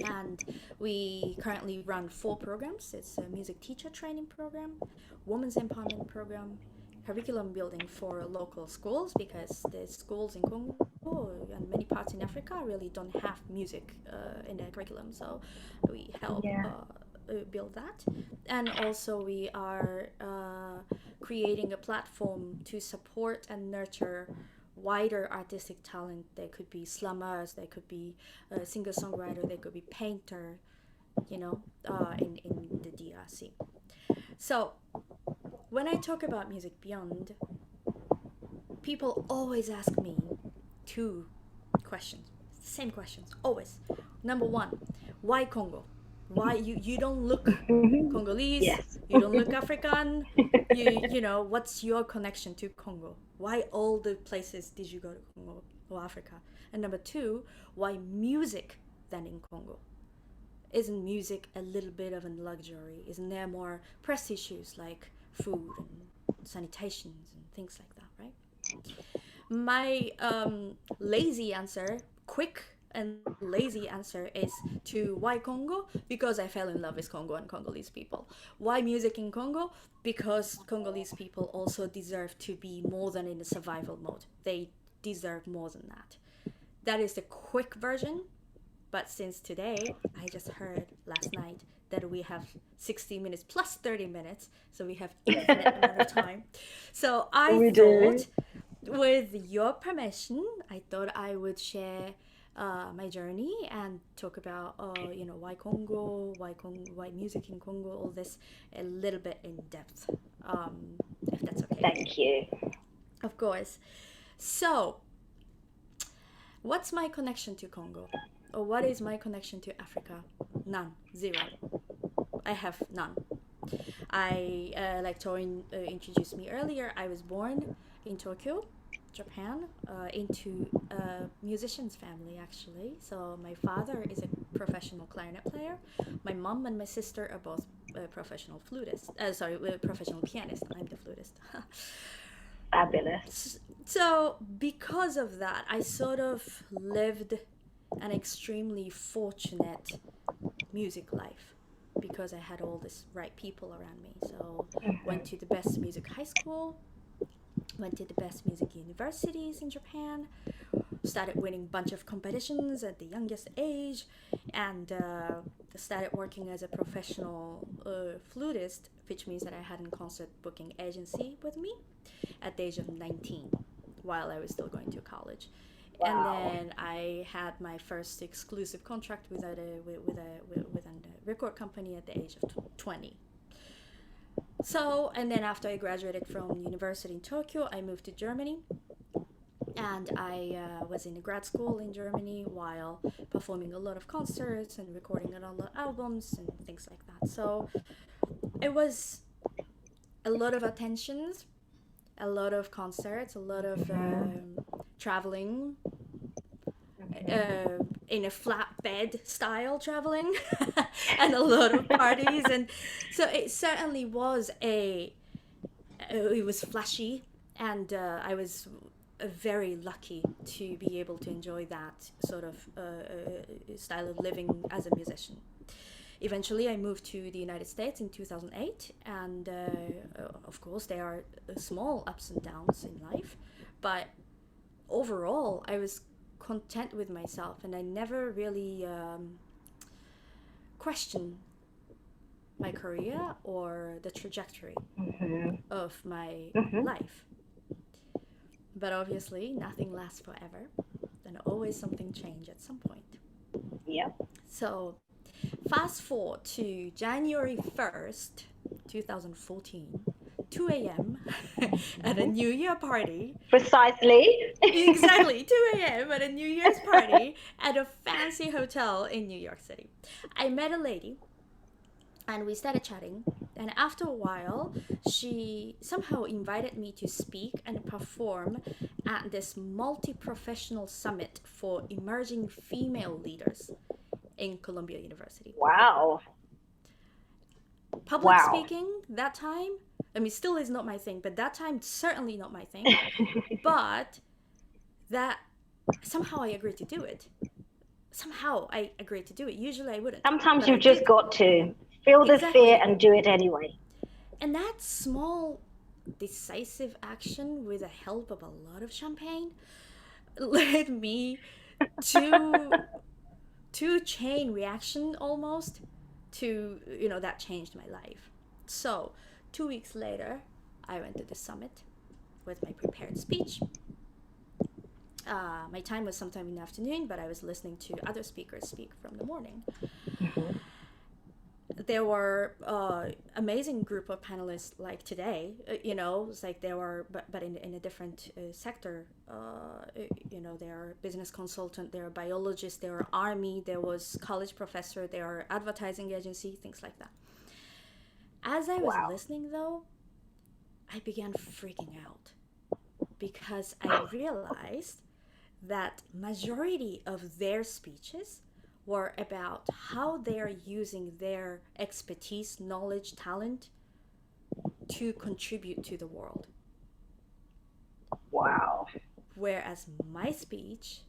And we currently run 4 programs. It's a music teacher training program, women's empowerment program, curriculum building for local schools, because the schools in Congo and many parts in Africa really don't have music in their curriculum. So we help Yeah. build that. And also we are creating a platform to support and nurture wider artistic talent. They could be slummers, they could be a singer songwriter, they could be painter, in the DRC. So when I talk about music beyond, people always ask me 2 questions, same questions, always. Number one, why Congo? Why you don't look Congolese? Yes. You don't look African? What's your connection to Congo? Why all the places did you go to Congo or Africa? And number two, why music then in Congo? Isn't music a little bit of a luxury? Isn't there more press issues like food and sanitations and things like that, right? My lazy answer, quick and lazy answer, is to why Congo? Because I fell in love with Congo and Congolese people. Why music in Congo? Because Congolese people also deserve to be more than in a survival mode. They deserve more than that. That is the quick version. But since today, I just heard last night that we have 60 minutes plus 30 minutes, so we have infinite amount of time. So I We do. thought, with your permission, I thought I would share my journey and talk about, why Congo, why music in Congo, all this a little bit in depth, if that's okay with you. Thank you. Of course. So, what's my connection to Congo? Or what is my connection to Africa? None. Zero. I have none. Like Torin introduced me earlier, I was born in Tokyo, Japan, into a musician's family, actually. So my father is a professional clarinet player. My mom and my sister are both professional flutists. Professional pianists. I'm the flutist. Fabulous. So because of that, I sort of lived an extremely fortunate music life, because I had all this right people around me. So went to the best music high school, went to the best music universities in Japan, started winning a bunch of competitions at the youngest age, and started working as a professional flutist, which means that I had a concert booking agency with me at the age of 19, while I was still going to college. And Wow. then I had my first exclusive contract with a record company at the age of 20. So, and then after I graduated from university in Tokyo, I moved to Germany, and I was in a grad school in Germany while performing a lot of concerts and recording a lot of albums and things like that. So it was a lot of attentions, a lot of concerts, a lot of traveling, in a flatbed style traveling, and a lot of parties. And so it certainly was it was flashy, and I was very lucky to be able to enjoy that sort of style of living as a musician. Eventually, I moved to the United States in 2008, and of course, there are small ups and downs in life, but overall, I was content with myself, and I never really questioned my career or the trajectory of my life. But obviously, nothing lasts forever, and always something change at some point. Yep. So, fast forward to January 1st, 2014, 2 a.m. at a New Year party. Precisely. Exactly, 2 a.m. at a New Year's party at a fancy hotel in New York City. I met a lady, and we started chatting. And after a while, she somehow invited me to speak and perform at this multi professional summit for emerging female leaders in Columbia University. Wow. Public Wow. speaking, that time, I mean, still is not my thing, but that time, certainly not my thing. But that somehow I agreed to do it. somehow I agreed to do it. Usually I wouldn't, Sometimes but I you've just did. got to feel the fear Exactly. and do it anyway. And that small decisive action with the help of a lot of champagne led me to chain reaction almost to, that changed my life. So 2 weeks later, I went to the summit with my prepared speech. My time was sometime in the afternoon, but I was listening to other speakers speak from the morning. Mhm. There were amazing group of panelists like today. It's like there were, but in a different sector. There are business consultant, there are biologists, there are army, there was college professor, there are advertising agency, things like that. As I was Wow. listening, though, I began freaking out because I realized that majority of their speeches were about how they are using their expertise, knowledge, talent to contribute to the world. Wow. Whereas my speech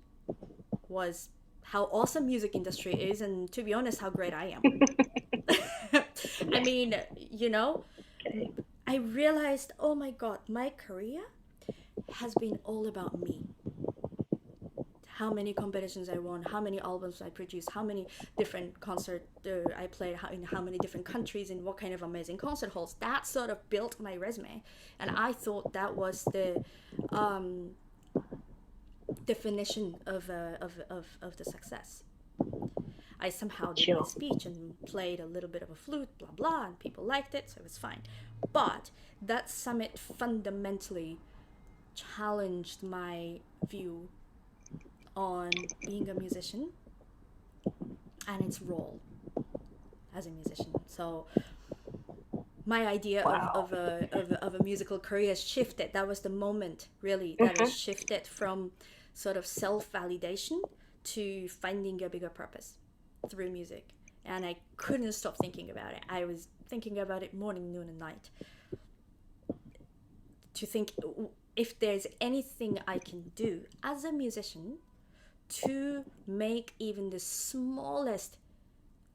was how awesome music industry is, and to be honest, how great I am. I Yes. mean, Okay. I realized, oh my god, my career has been all about me. How many competitions I won, how many albums I produced, how many different concerts I played, in how many different countries, in what kind of amazing concert halls. That sort of built my resume, and I thought that was the um, definition of the success. I somehow did my Sure. speech and played a little bit of a flute, blah blah, and people liked it, so it was fine. But that summit fundamentally challenged my view on being a musician and its role as a musician. So my idea Wow. of a musical career shifted. That was the moment, really, that it Hmm. shifted from sort of self validation to finding a bigger purpose through music. And I couldn't stop thinking about it. I was thinking about it morning, noon, and night to think if there's anything I can do as a musician to make even the smallest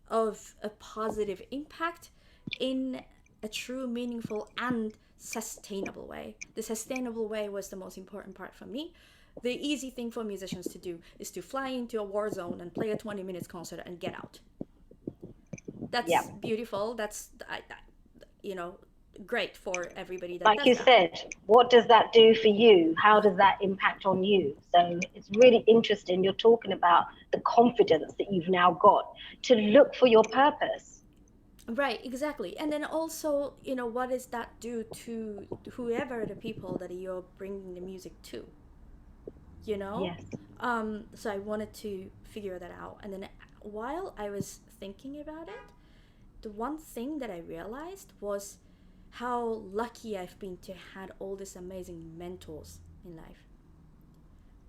of a positive impact in a true, meaningful, and sustainable way. The sustainable way was the most important part for me. The easy thing for musicians to do is to fly into a war zone and play a 20 minutes concert and get out. Yeah. That's beautiful. You know, great for everybody that Like does you that. said, what does that do for you? How does that impact on you? So it's really interesting. You're talking about the confidence that you've now got to look for your purpose. Right, exactly. And then also, what does that do to whoever the people that you're bringing the music to? you know Yes. so I wanted to figure that out, and then while I was thinking about it, the one thing that I realized was how lucky I've been to had all these amazing mentors in life.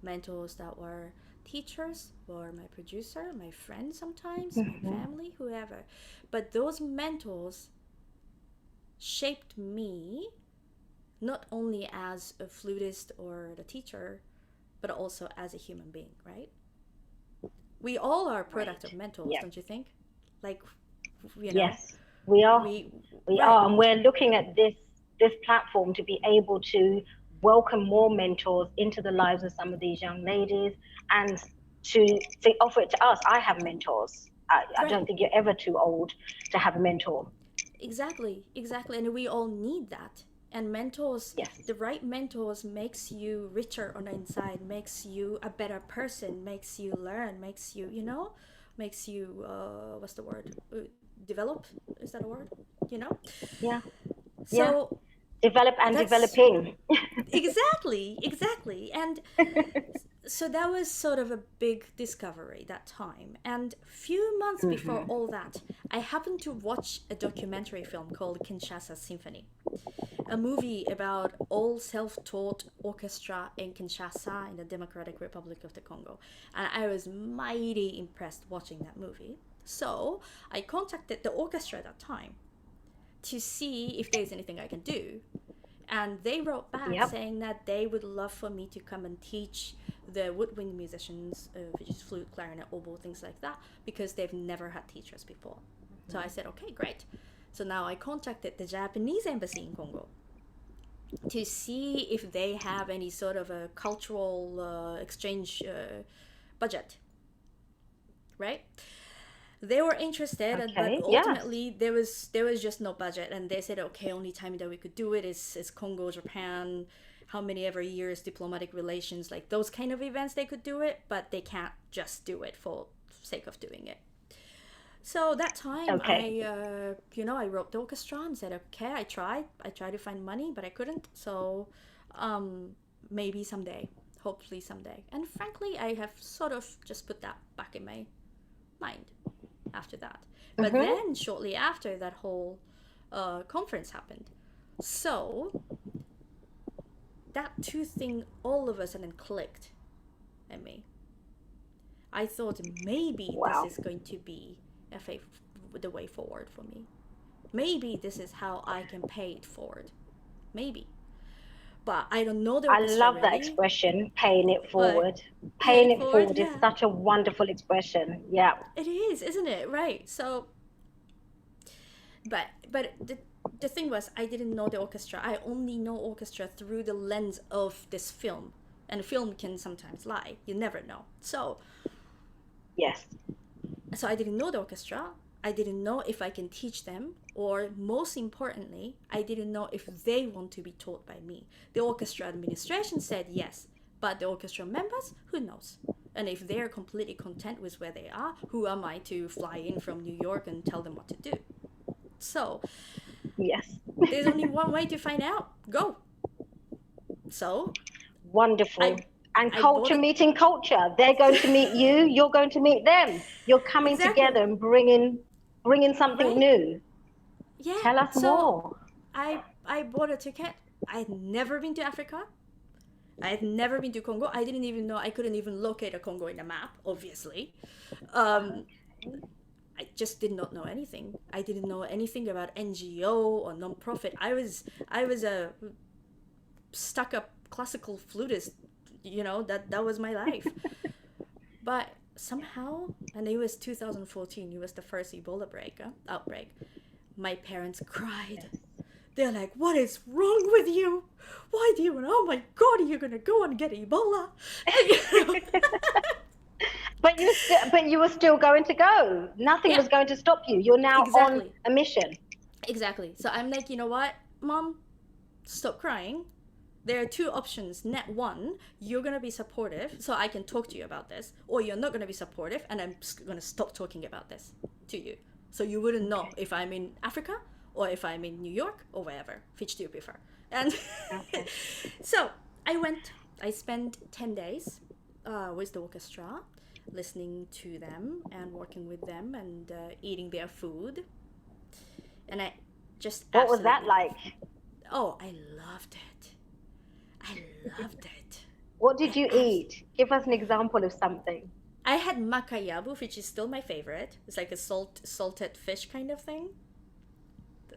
Mentors that were teachers, or my producer, my friends, sometimes my Hmm. family, whoever. But those mentors shaped me not only as a flutist or a teacher, but also as a human being, right? We all are a product Great. of mentors, Yeah. don't you think? Like, you know, Yes, we are. we, We right, are. And we're looking at this platform to be able to welcome more mentors into the lives of some of these young ladies and to offer it to us. I have mentors. I right. don't think you're ever too old to have a mentor. Exactly, exactly. And we all need that. And mentors, Yes. the right mentors makes you richer on the inside, makes you a better person, makes you learn, makes you, makes you, what's the word? Develop? Is that a word? You know? Yeah. Yeah. So Develop and that's developing. exactly, exactly. And so that was sort of a big discovery that time. And few months before Hmm. all that, I happened to watch a documentary film called Kinshasa Symphony, a movie about all self-taught orchestra in Kinshasa in the Democratic Republic of the Congo. And I was mighty impressed watching that movie. So I contacted the orchestra at that time to see if there's anything I can do. And they wrote back Yep. saying that they would love for me to come and teach the woodwind musicians, which is flute, clarinet, oboe, things like that, because they've never had teachers before. So I said, okay, great. So now I contacted the Japanese embassy in Congo to see if they have any sort of a cultural exchange budget, right? They were interested, but Okay. Yes. ultimately there was just no budget, and they said, okay, only time that we could do it is Congo, Japan, how many ever years diplomatic relations, like those kind of events they could do it, but they can't just do it for sake of doing it. So that time, Okay. I wrote the orchestra and said, okay, I tried to find money, but I couldn't. So, maybe someday, hopefully someday. And frankly, I have sort of just put that back in my mind after that. But Mm-hmm. then, shortly after, that whole conference happened. So that two thing all of a sudden clicked in me. I thought maybe this Wow. is going to be the way forward for me. Maybe this is how I can pay it forward. Maybe. But I don't know the I orchestra love that really. expression, paying it But forward. pay Paying it it forward, forward is yeah. such a wonderful expression. Yeah. It is, isn't it? Right. So, but the thing was, I didn't know the orchestra. I only know orchestra through the lens of this film. And film can sometimes lie. You never know. Yes. So I didn't know the orchestra. I didn't know if I can teach them, or most importantly, I didn't know if they want to be taught by me. The orchestra administration said yes, but the orchestra members, who knows? And if they're completely content with where they are, who am I to fly in from New York and tell them what to do? So Yes. there's only one way to find out. Go. So Wonderful. I And I bought culture it. meeting culture. They're going to meet you. You're going to meet them. You're coming Exactly. together and bringing something Right? new. Yeah. Tell us So more. I bought a ticket. I'd never been to Africa. I had never been to Congo. I didn't even know, I couldn't even locate a Congo in a map, obviously. Um, Okay. I just did not know anything. I didn't know anything about NGO or non-profit. I was a stuck up classical flutist. That was my life. But somehow, and it was 2014. It was the first Ebola outbreak. My parents cried. Yes. They're like, "What is wrong with you? Why do you? Oh my God, are you gonna go and get Ebola?" But you were still going to go. Nothing Yeah, was going to stop you. You're now on exactly, a mission. exactly. So I'm like, you know what, Mom, stop crying. There are two options. Net one, you're gonna be supportive, so I can talk to you about this, or you're not gonna be supportive, and I'm gonna stop talking about this to you. So you wouldn't know Okay. if I'm in Africa or if I'm in New York or wherever. Which do you prefer? And Okay. so I went. I spent 10 days with the orchestra, listening to them and working with them and eating their food, and I just What was that absolutely. like? Oh, I loved it. I loved it. What did I you abs- eat? Give us an example of something. I had makayabu, which is still my favorite. It's like a salted fish kind of thing.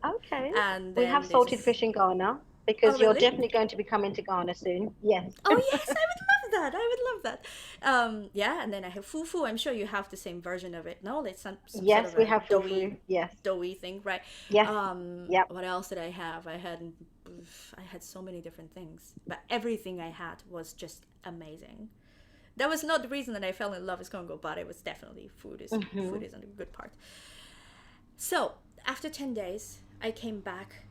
Okay. And We have then there's salted this. fish in Ghana Oh because you're really? definitely going to be coming to Ghana soon. Yes. Oh yes, I would love that. I would love that. Yeah, and then I have fufu. I'm sure you have the same version of it. No, it's some sort Yes, of we a have doughy, fufu. Yes. doughy thing, right? Yes. Yep. What else did I have? I had so many different things, but everything I had was just amazing. That was not the reason that I fell in love with Congo, but it was definitely food Hmm. is a good part. So after 10 days, I came back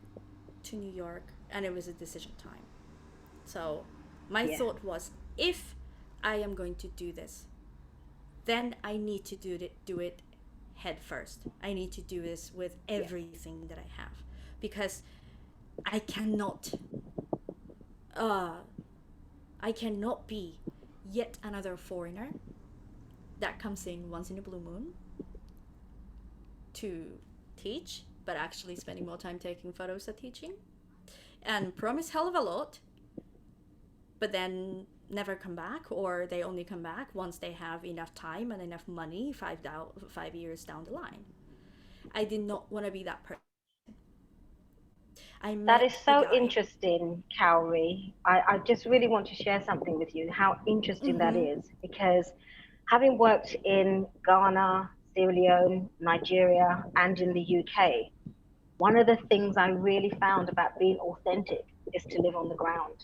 to New York, and it was a decision time. So my Yeah. thought was, if I am going to do this, then I need to do it head first. I need to do this with Yes. everything that I have, because I cannot uh I cannot be yet another foreigner that comes in once in a blue moon to teach, but actually spending more time taking photos than teaching, and promise hell of a lot, but then never come back, or they only come back once they have enough time and enough money 5 years down the line. I did not want to be that person. I That met is a so guy. interesting, Kaori. I just really want to share something with you, how interesting that Mm-hmm. is, because having worked in Ghana, Sierra Leone, Nigeria, and in the UK, one of the things I really found about being authentic is to live on the ground.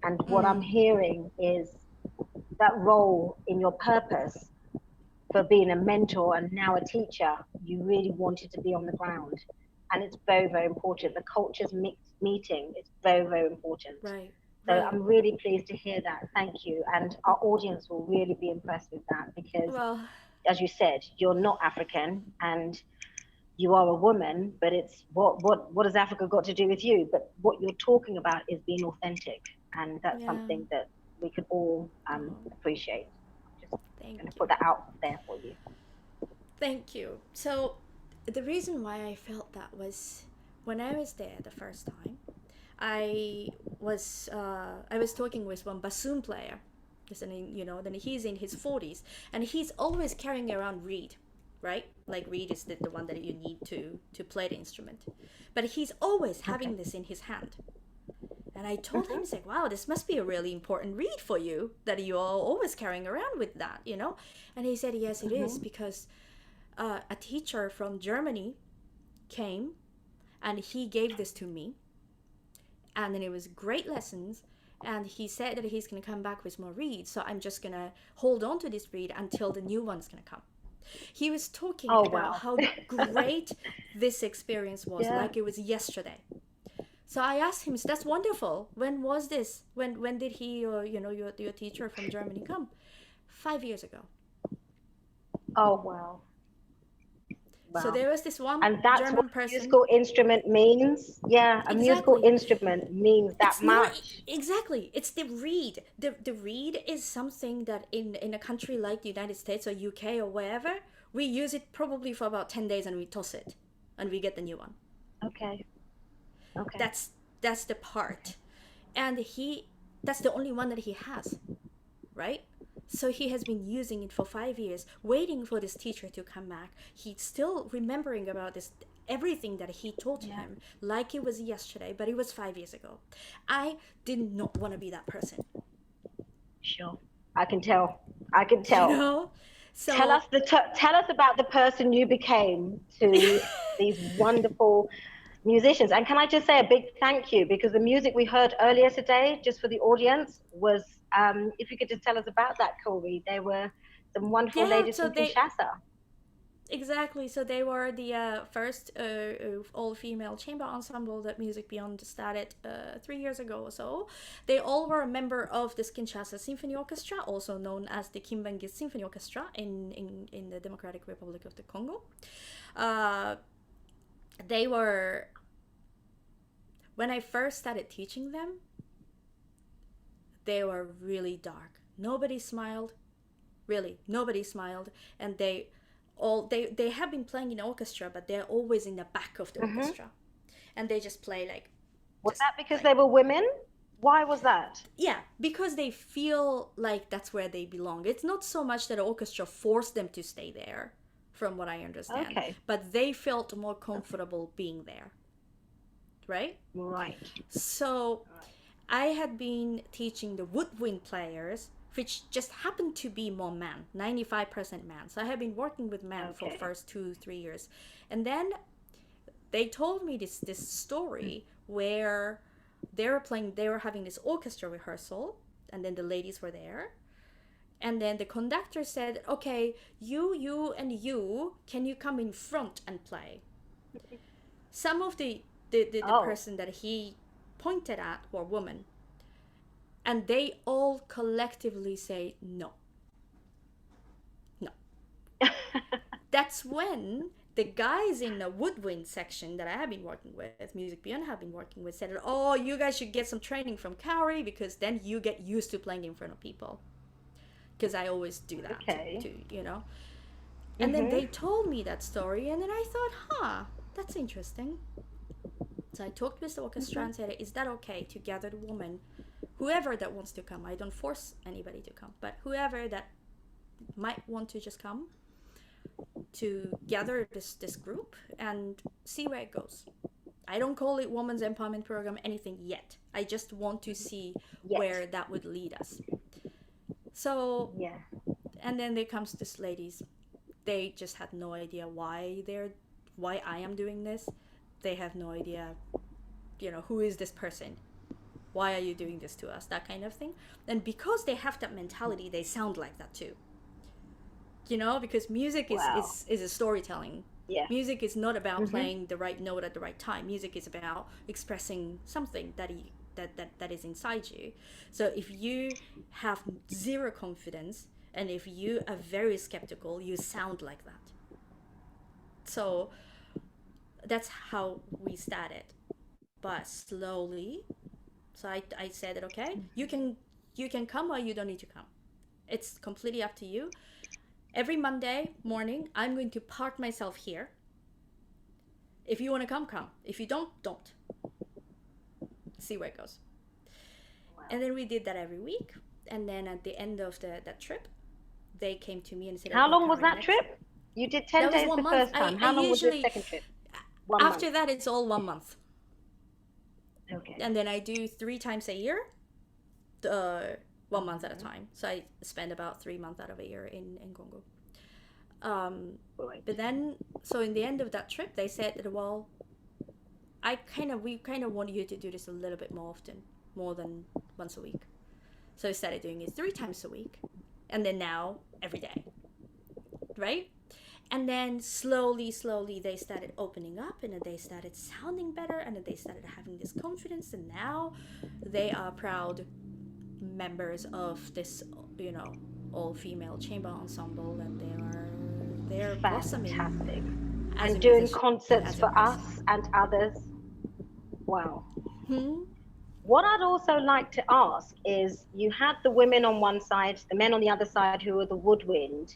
And what I'm Mm. hearing is that role in your purpose for being a mentor and now a teacher, you really wanted to be on the ground. And it's very, very important. The cultures meeting is very, very important. Right, So right. I'm really pleased to hear that. Thank you. And our audience will really be impressed with that because, Well, as you said, you're not African and you are a woman, but it's what has Africa got to do with you? But what you're talking about is being authentic. And that's yeah. something that we could all Oh, appreciate. I'm just thank going to put you. that out there for you. Thank you. So, the reason why I felt that was when I was there the first time, I was talking with one bassoon player. Then he's in his 40s, and he's always carrying around reed, right? Like reed is the one that you need to play the instrument, but he's always Okay. having this in his hand. And I told him, Hmm. he's like, wow, this must be a really important reed for you that you are always carrying around with that. And he said, yes, it is, Hmm. because a teacher from Germany came and he gave this to me, and then it was great lessons. And he said that he's going to come back with more reeds, so I'm just going to hold on to this reed until the new one's going to come. He was talking Oh, about wow. how great this experience was, Yeah. like it was yesterday. So I asked him, so that's wonderful. When was this? When did he or your teacher from Germany come? 5 years ago. Oh, wow. So Wow. there was this one And that's what German a person. musical instrument means. Yeah, a musical Exactly. instrument means that It's not much. exactly. It's the reed. The reed is something that in a country like the United States or UK or wherever, we use it probably for about 10 days and we toss it, and we get the new one. Okay. Okay. That's the Okay. part, and that's the only one that he has, right? So he has been using it for 5 years, waiting for this teacher to come back. He's still remembering about this, everything that he taught Yeah. him, like it was yesterday, but it was 5 years ago. I did not want to be that person, Sure. I can tell. I can you tell. know? Tell So, us tell us about the person you became to these wonderful musicians. And can I just say a big thank you because the music we heard earlier today, just for the audience, was if you could just tell us about that, Corey. There were some wonderful yeah, ladies so from they Kinshasa. exactly. So they were the first all-female chamber ensemble that Music Beyond started 3 years ago or so. They all were a member of the Kinshasa Symphony Orchestra, also known as the Kimbangi Symphony Orchestra in the Democratic Republic of the Congo. Uh, they were when I first started teaching them, they were really dark. Nobody smiled, really. Nobody smiled, and they have been playing in orchestra, but they're always in the back of the Hmm. orchestra, and they just play Was just that because like they were women? Why was that? yeah, because they feel like that's where they belong. It's not so much that the orchestra forced them to stay there, from what I understand, Okay. but they felt more comfortable being there, right? Right. So Right. I had been teaching the woodwind players, which just happened to be more men, 95% men. So I have been working with men for Okay. first 2 3 years, and then they told me this story where they were having this orchestra rehearsal, and then the ladies were there, and then the conductor said, "Okay, you, and you, can you come in front and play?" Some of the Oh. person that he pointed at were women, and they all collectively say no, no. That's when the guys in the woodwind section that I have been working with, Music Beyond have been working with, said, "Oh, you guys should get some training from Kaori because then you get used to playing in front of people." Because I always do that Okay. to. And then Mhm. they told me that story, and then I thought, huh, that's interesting. So I talked with the orchestra Mhm. and said, "Is that okay to gather the woman, whoever that wants to come? I don't force anybody to come, but whoever that might want to just come, to gather this group and see where it goes." I don't call it women's empowerment program anything yet. I just want to see where that would lead us. So, Yeah. and then there comes this ladies. They just had no idea why I am doing this. They have no idea, who is this person? Why are you doing this to us? That kind of thing. And because they have that mentality, they sound like that too. Because music Wow. is a storytelling. Yeah. Music is not about playing the right note at the right time. Music is about expressing something that is inside you. So if you have zero confidence and if you are very skeptical, you sound like that. So that's how we started. But slowly, so I said that, okay, you can come or you don't need to come. It's completely up to you. Every Monday morning, I'm going to park myself here. If you want to come, come. If you don't. See where it goes. Wow. And then we did that every week. And then at the end of that trip, they came to me and said, How okay, long was Kaori, that next. trip? You did 10 That was days one the month. first time. How I long was the usually, second trip? after that, it's all 1 month. Okay. And then I do 3 times a year, 1 month at a time. So I spend about 3 months out of a year in Congo. Right. But then, so in the end of that trip, they said that, well, we kind of want you to do this a little bit more often, more than once a week. So I started doing it 3 times a week, and then now every day, right? And then slowly, they started opening up, and then they started sounding better, and then they started having this confidence, and now they are proud members of this, all-female chamber ensemble, and they're blossoming. Fantastic. As And a doing musician, concerts as a for person. us and others. Wow. Hmm? What I'd also like to ask is, you had the women on one side, the men on the other side who were the woodwind.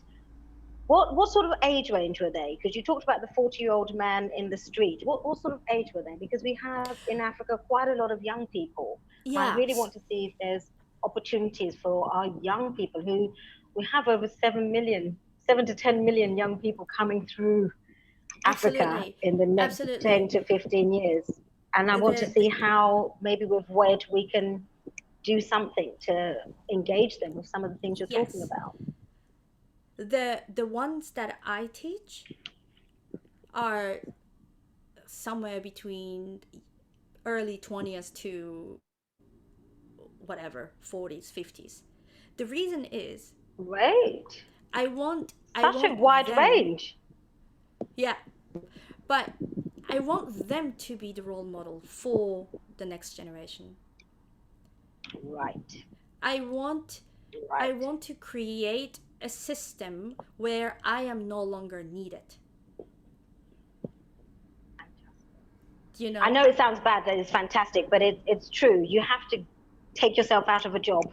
What sort of age range were they? Because you talked about the 40-year-old man in the street. What sort of age were they? Because we have in Africa quite a lot of young people. I Yeah. really want to see if there's opportunities for our young people who we have over 7 to 10 million young people coming through Africa Absolutely. in the next 10 Absolutely. to 15 years. And I want to The, see how maybe with WED we can do something to engage them with some of the things you're talking yes. about. The ones that I teach are somewhere between early 20s to whatever, 40s, 50s. The reason is Great. I want Such a wide them, range. yeah, but I want them to be the role model for the next generation. Right. I want to create a system where I am no longer needed. I know it sounds bad, that it's fantastic, but it's true. You have to take yourself out of a job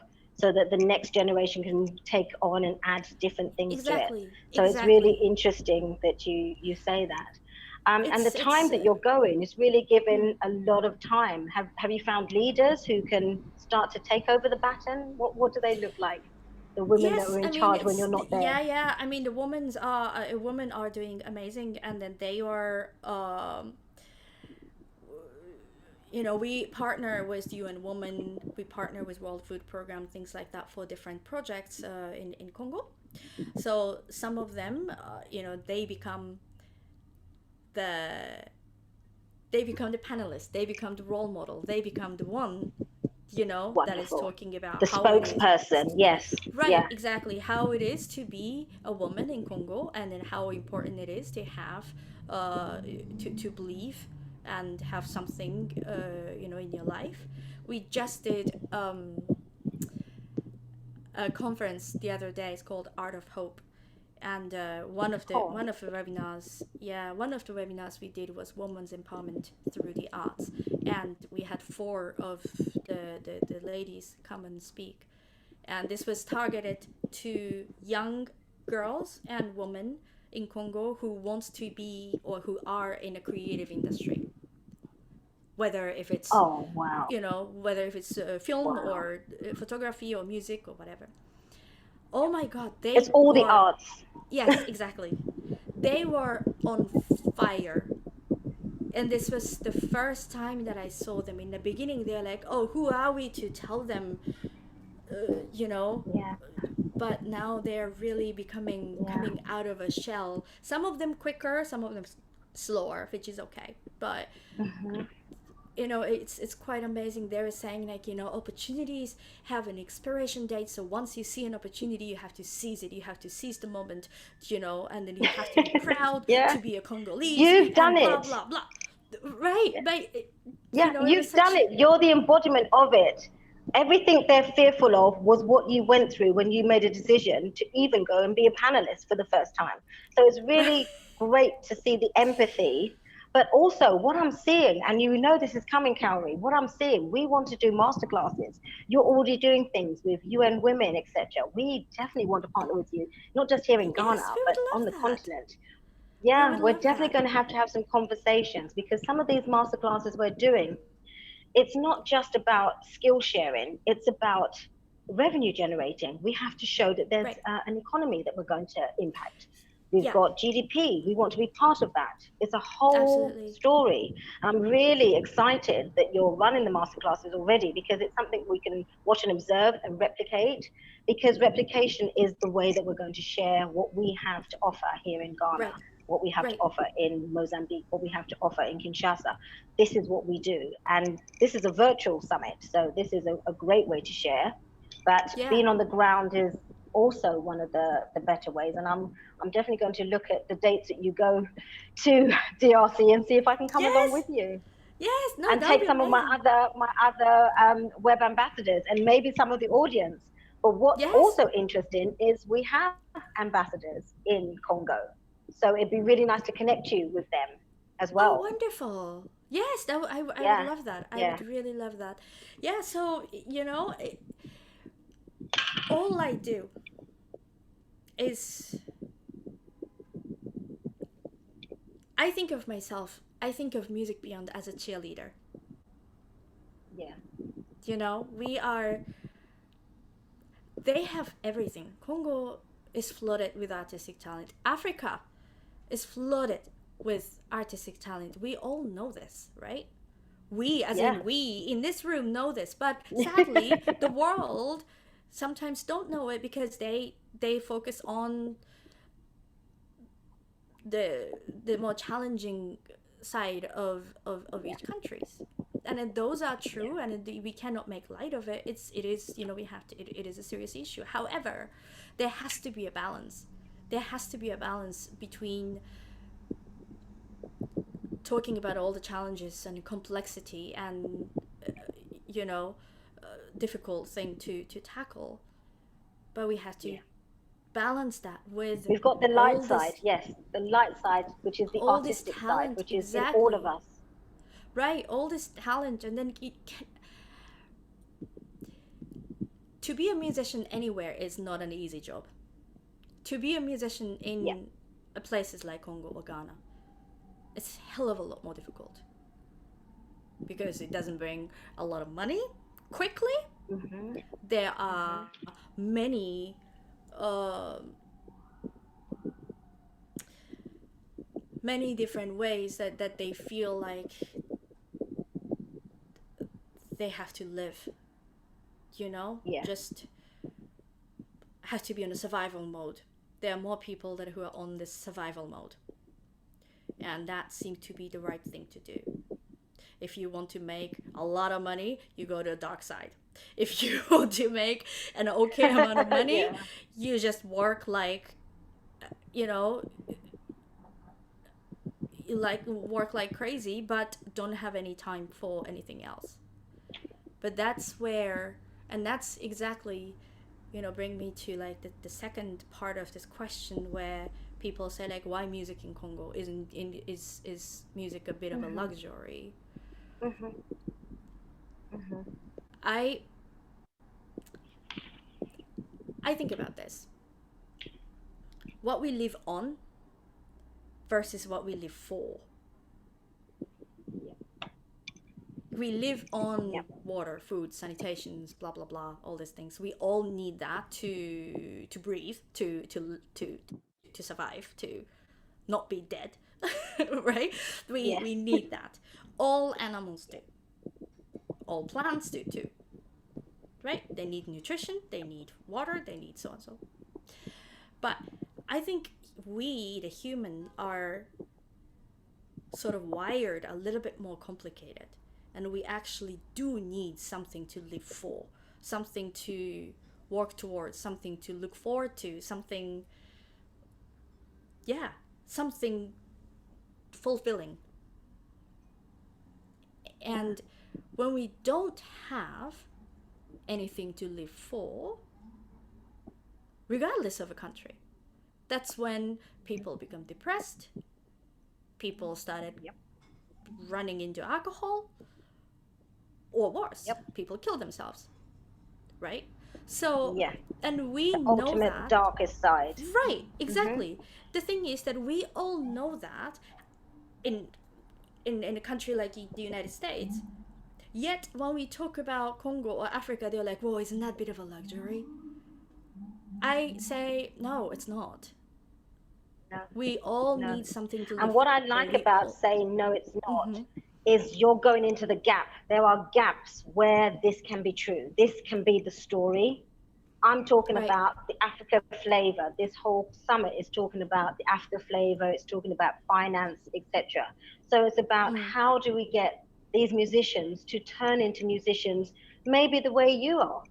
so that the next generation can take on and add different things to it. So it's really interesting that you say that. And the time that you're going is really given a lot of time. Have you found leaders who can start to take over the baton? What do they look like? The women that were in charge when you're not there. Yeah. I mean, the women are doing amazing, and then they are. We partner with UN Women, we partner with World Food Program, things like that for different projects in Congo. So some of them, they become the panelists, they become the role model, they become the one, Wonderful. that is talking about the how spokesperson. Yes. Right, yeah. Exactly. How it is to be a woman in Congo, and then how important it is to have, to believe and have something, in your life. We just did a conference the other day. It's called Art of Hope, and one of the webinars we did was women's empowerment through the arts, and we had 4 of the ladies come and speak, and this was targeted to young girls and women in Congo who wants to be or who are in a creative industry, whether if it's whether if it's film or photography or music or whatever. Oh my God, it's all the arts. Yes, exactly. They were on fire. And this was the first time that I saw them. In the beginning, they're like, oh, who are we to tell them, you know? Yeah. But now they're really becoming Yeah. coming out of a shell. Some of them quicker, some of them slower, which is okay. But Hmm. it's quite amazing. They're saying like, opportunities have an expiration date, so once you see an opportunity, you have to seize it. You have to seize the moment, and then you have to be proud Yeah. to be a Congolese You've done and blah it. blah blah. Right, but Yeah, it was you've done such. it. You're the embodiment of it. Everything they're fearful of was what you went through when you made a decision to even go and be a panelist for the first time. So it's really great to see the empathy. But also, what I'm seeing, and you know this is coming, Kaori, what I'm seeing, we want to do masterclasses. You're already doing things with UN Women, etc. We definitely want to partner with you, not just here in Ghana, Yes, we but would on the love that. continent. We Yeah, would we're love definitely that. going to have some conversations because some of these masterclasses we're doing, it's not just about skill sharing, it's about revenue generating. We have to show that there's Right. an economy that we're going to impact. We've Yeah, got GDP, we want to be part of that. It's a whole absolutely. story. I'm really excited that you're running the masterclasses already because it's something we can watch and observe and replicate, because replication is the way that we're going to share what we have to offer here in Ghana, Right. what we have to Right. offer in Mozambique, what we have to offer in Kinshasa. This is what we do. And this is a virtual summit, so this is a great way to share. But Yeah. being on the ground is also one of the better ways. And I'm definitely going to look at the dates that you go to DRC and see if I can come along with Yes. you Yes. No, and that would take be some of amazing. my other web ambassadors and maybe some of the audience. But what's Yes. also interesting is we have ambassadors in Congo, so it'd be really nice to connect you with them as Oh, well. wonderful. Yes, I would Yeah, love that. I yeah, would really love that. Yeah, so, all I do is I think of myself, I think of Music Beyond as a cheerleader. yeah, We are, they have everything. Congo is flooded with artistic talent. Africa is flooded with artistic talent. We all know this, right? We, as yeah. in we in this room, know this, but sadly, the world sometimes don't know it because they focus on the more challenging side of Yeah, each countries. And then those are yeah. true, and we cannot make light of it. It is, we have to, it is a serious issue. However, there has to be a balance. There has to be a balance between talking about all the challenges and complexity and uh, you know difficult thing to tackle, but we have to Yeah. balance that with We've got the light all side, this yes, the light side, which is the all this artistic side, talent. which is in all of Exactly. us. Right, all this talent. And then to be a musician anywhere is not an easy job. To be a musician Yeah. in places like Congo or Ghana, it's a hell of a lot more difficult because it doesn't bring a lot of money quickly. Hmm. There are Hmm. many uh, many different ways that they feel like they have to live, Yeah. just have to be on a survival mode. There are more people that who are on this survival mode, and that seems to be the right thing to do. If you want to make a lot of money, you go to the dark side. If you want to make an okay amount of money, Yeah. you just work you know work like crazy, but don't have any time for anything else. But that's where, and that's exactly, bring me to like the second part of this question, where people say like, why music in Congo? Is music a bit of a Hmm. luxury? Hmm. Hmm. I I think about this. What we live on versus what we live for. Yeah. We live Yeah. on water, food, sanitations, blah blah blah, all these things. We all need that to breathe, to survive, to not be dead, right? Yes. We need that. All animals do. All plants do too, right? They need nutrition, they need water, they need so and so. But I think we, the human, are sort of wired a little bit more complicated. And we actually do need something to live for, something to work towards, something to look forward to, something, yeah, something fulfilling. And when we don't have anything to live for, regardless of a country, that's when people become depressed, people started Yep. running into alcohol, or worse, Yep. people kill themselves, right? So, Yeah. and we The know ultimate that, darkest side. right? Exactly. The thing is that we all know that in in a country like the United States. Yet when we talk about Congo or Africa, they're like, "Whoa, isn't that a bit of a luxury?" I say, no, it's not. No, We all no. need something to And live what I for. like We about all. saying no, it's not, Mm-hmm. is you're going into the gap. There are gaps where this can be true. This can be the story. I'm talking Right. about the Africa flavor. This whole summit is talking about the Africa flavor. It's talking about finance, etc. So it's about how do we get these musicians to turn into musicians, maybe the way you are,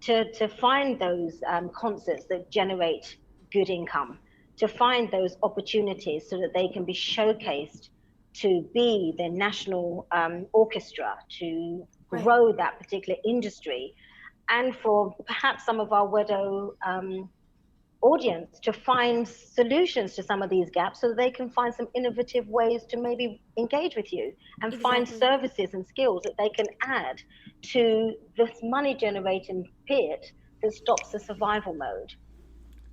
to find those concerts that generate good income, to find those opportunities so that they can be showcased to be the national orchestra, to Right. grow that particular industry, and for perhaps some of our widow audience to find solutions to some of these gaps so that they can find some innovative ways to maybe engage with you and find Exactly. services and skills that they can add to this money generating pit that stops the survival mode.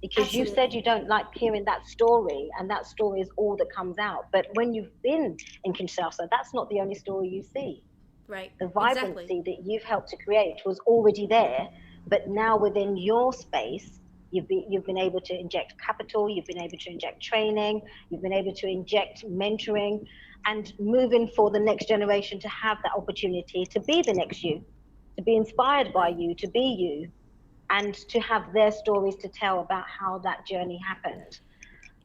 Because you said Absolutely. you don't like hearing that story, and that story is all that comes out. But when you've been in Kinshasa, that's not the only story you see. Right. The Exactly. vibrancy that you've helped to create was already there, but now within your space, you've been able to inject capital, you've been able to inject training, you've been able to inject mentoring, and moving for the next generation to have that opportunity to be the next you, to be inspired by Right. you, to be you, and to have their stories to tell about how that journey happened.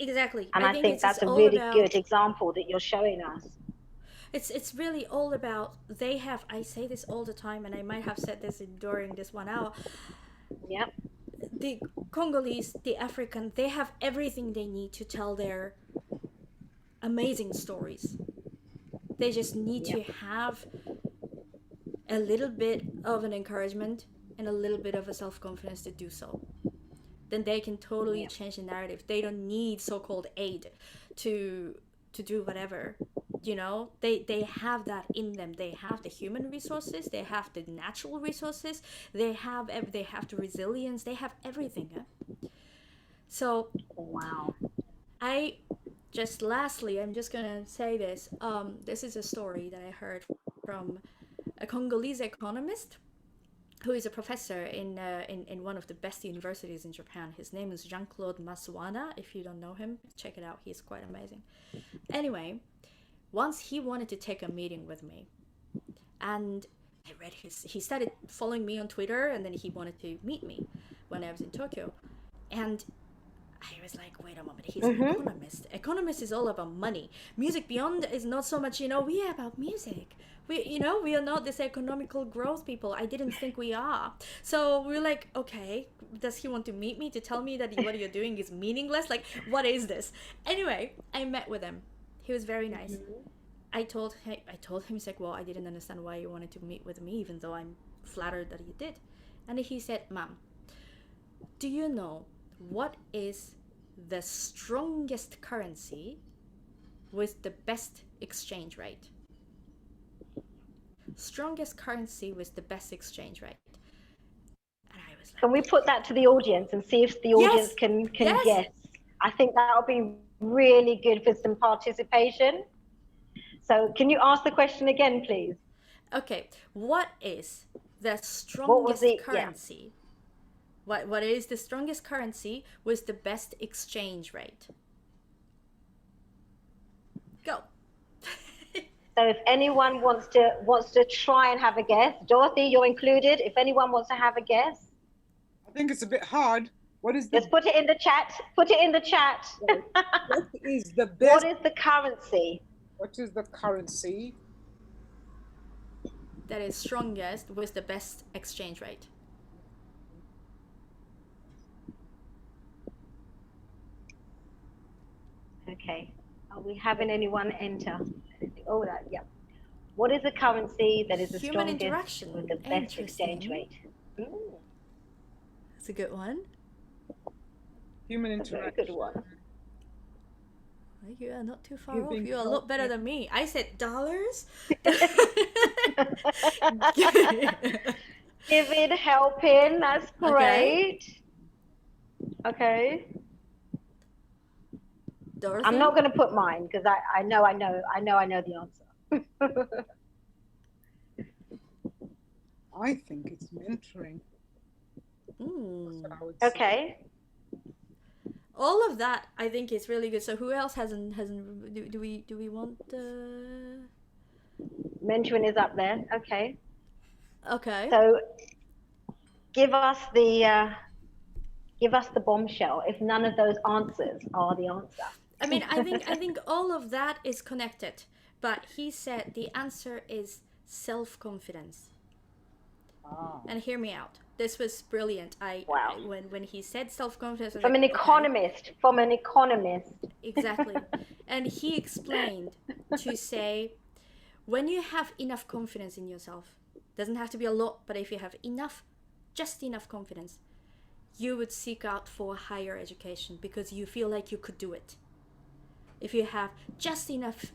Exactly. And I I think think it's that's a all really good about. example that you're showing us. It's really all about. They have. I say this all the time, and I might have said this during this 1 hour. Yep. The Congolese, the African, they have everything they need to tell their amazing stories. They just need Yep. to have a little bit of an encouragement and a little bit of a self confidence to do so. Then they can totally Yep. change the narrative. They don't need so called aid to do whatever. They have that in them. They have the human resources, they have the natural resources, they have the resilience, they have everything. So Wow. I just lastly, I'm just gonna say this. This is a story that I heard from a Congolese economist who is a professor in one of the best universities in Japan. His name is Jean-Claude Masuana. If you don't know him, check it out. He's quite amazing. Anyway, once he wanted to take a meeting with me, and I read he started following me on Twitter, and then he wanted to meet me when I was in Tokyo. And I was like, wait a moment, he's an Mm-hmm. economist. Economist is all about money. Music Beyond is not so much, we are about music. We are not this economical growth people. I didn't think we are. So we're like, okay, does he want to meet me to tell me that what you're doing is meaningless? Like, what is this? Anyway, I met with him. He was very nice. I told him, he's like, well, I didn't understand why you wanted to meet with me, even though I'm flattered that you did. And he said, Ma'am, do you know what is the strongest currency with the best exchange rate? Strongest currency with the best exchange rate. And I was Can we like, put that to the audience and see if the audience yes, can yes. guess? I think that'll be really good for some participation. So can you ask the question again, please? Okay, what is the What was strongest the, yeah. currency? What is the strongest currency with the best exchange rate? So if anyone wants to try and have a guess, Dorothy, you're included. If anyone wants to have a guess, I think it's a bit hard. What is the? just put it in the chat. Put it in the chat. What is the best? What is the currency? What is the currency that is strongest with the best exchange rate? Okay. Are we having anyone enter? Oh, that, yeah. What is the currency that is the Human strongest interaction. with the best exchange Interesting. rate? That's a good one. human That's a very interaction? good one. You are not too far You've off. been You're a lot better helping. than me. I said dollars. Giving, helping, that's great. Okay. Dorothy? I'm not going to put mine because I know the answer. I think it's mentoring. Mm. That's what I would say. Okay. All of that I think is really good. So who else hasn't do we want Mentoring is up there. Okay. Okay. So give us the bombshell if none of those answers are the answer. I mean, I think all of that is connected, but he said the answer is self-confidence. Ah. And hear me out. This was brilliant. Wow. When he said self-confidence, I was From like, an economist. okay. From an economist. Exactly. And he explained to say, when you have enough confidence in yourself, doesn't have to be a lot, but if you have enough, just enough confidence, you would seek out for higher education because you feel like you could do it. If you have just enough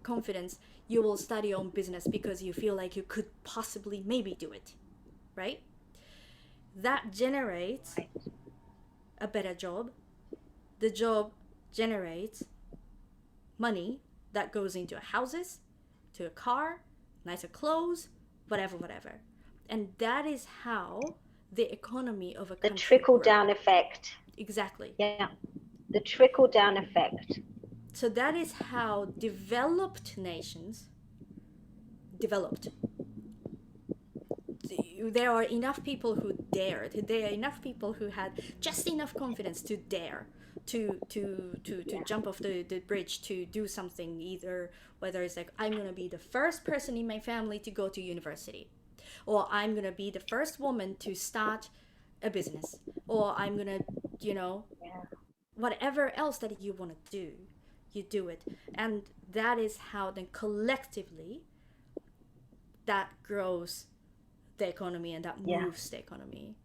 confidence, you will study your own business because you feel like you could possibly maybe do it, right? That generates a better job. The job generates money that goes into houses, to a car, nicer clothes, whatever. And that is how the economy of a country The trickle-down effect. Exactly. Yeah. The trickle-down effect. So that is how developed nations developed. There are enough people who dared. There are enough people who had just enough confidence to dare to jump off the bridge to do something, either whether it's like, I'm gonna be the first person in my family to go to university, or I'm gonna be the first woman to start a business, or I'm gonna, whatever else that you want to do, you do it. And that is how then collectively that grows the economy and that moves the economy.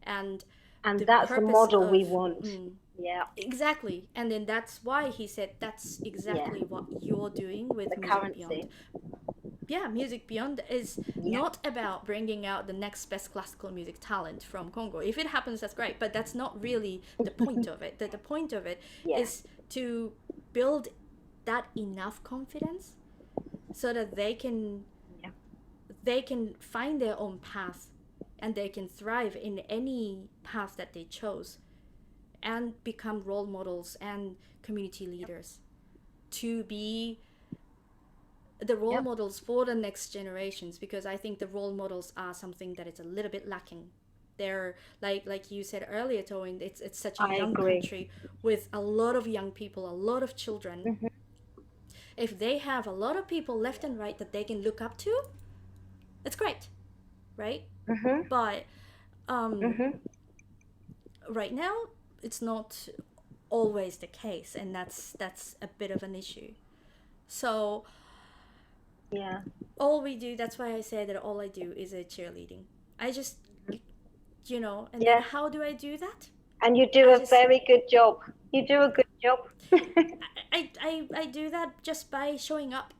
And that's the model we want. Yeah. Exactly. And then that's why he said that's exactly what you're doing with the Music currency. Beyond. Yeah, Music Beyond is not about bringing out the next best classical music talent from Congo. If it happens, that's great, but that's not really the point of it. The point of it is to build that enough confidence so that they can find their own path and they can thrive in any path that they chose and become role models and community leaders to be the role models for the next generations, because I think the role models are something that is a little bit lacking. They're like you said earlier, Toyin, it's such a young country with a lot of young people, a lot of children. If they have a lot of people left and right that they can look up to, it's great, right? But right now it's not always the case, and that's a bit of an issue. So all we do, that's why I say that all I do is a cheerleading. I just and then how do I do that? And you do a very good job. You do a good job. I do that just by showing up.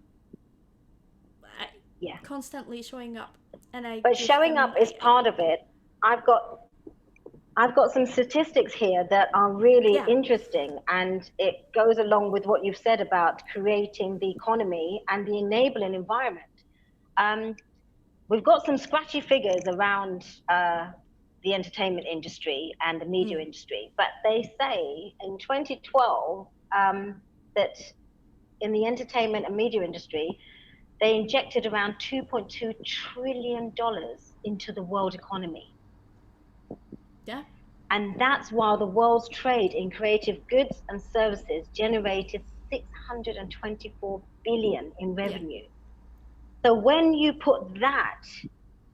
Constantly showing up. But showing up is part of it. I've got some statistics here that are really interesting, and it goes along with what you've said about creating the economy and the enabling environment. We've got some scratchy figures around the entertainment industry and the media industry, but they say in 2012 that in the entertainment and media industry, they injected around $2.2 trillion into the world economy. Yeah. And that's while the world's trade in creative goods and services generated 624 billion in revenue. So when you put that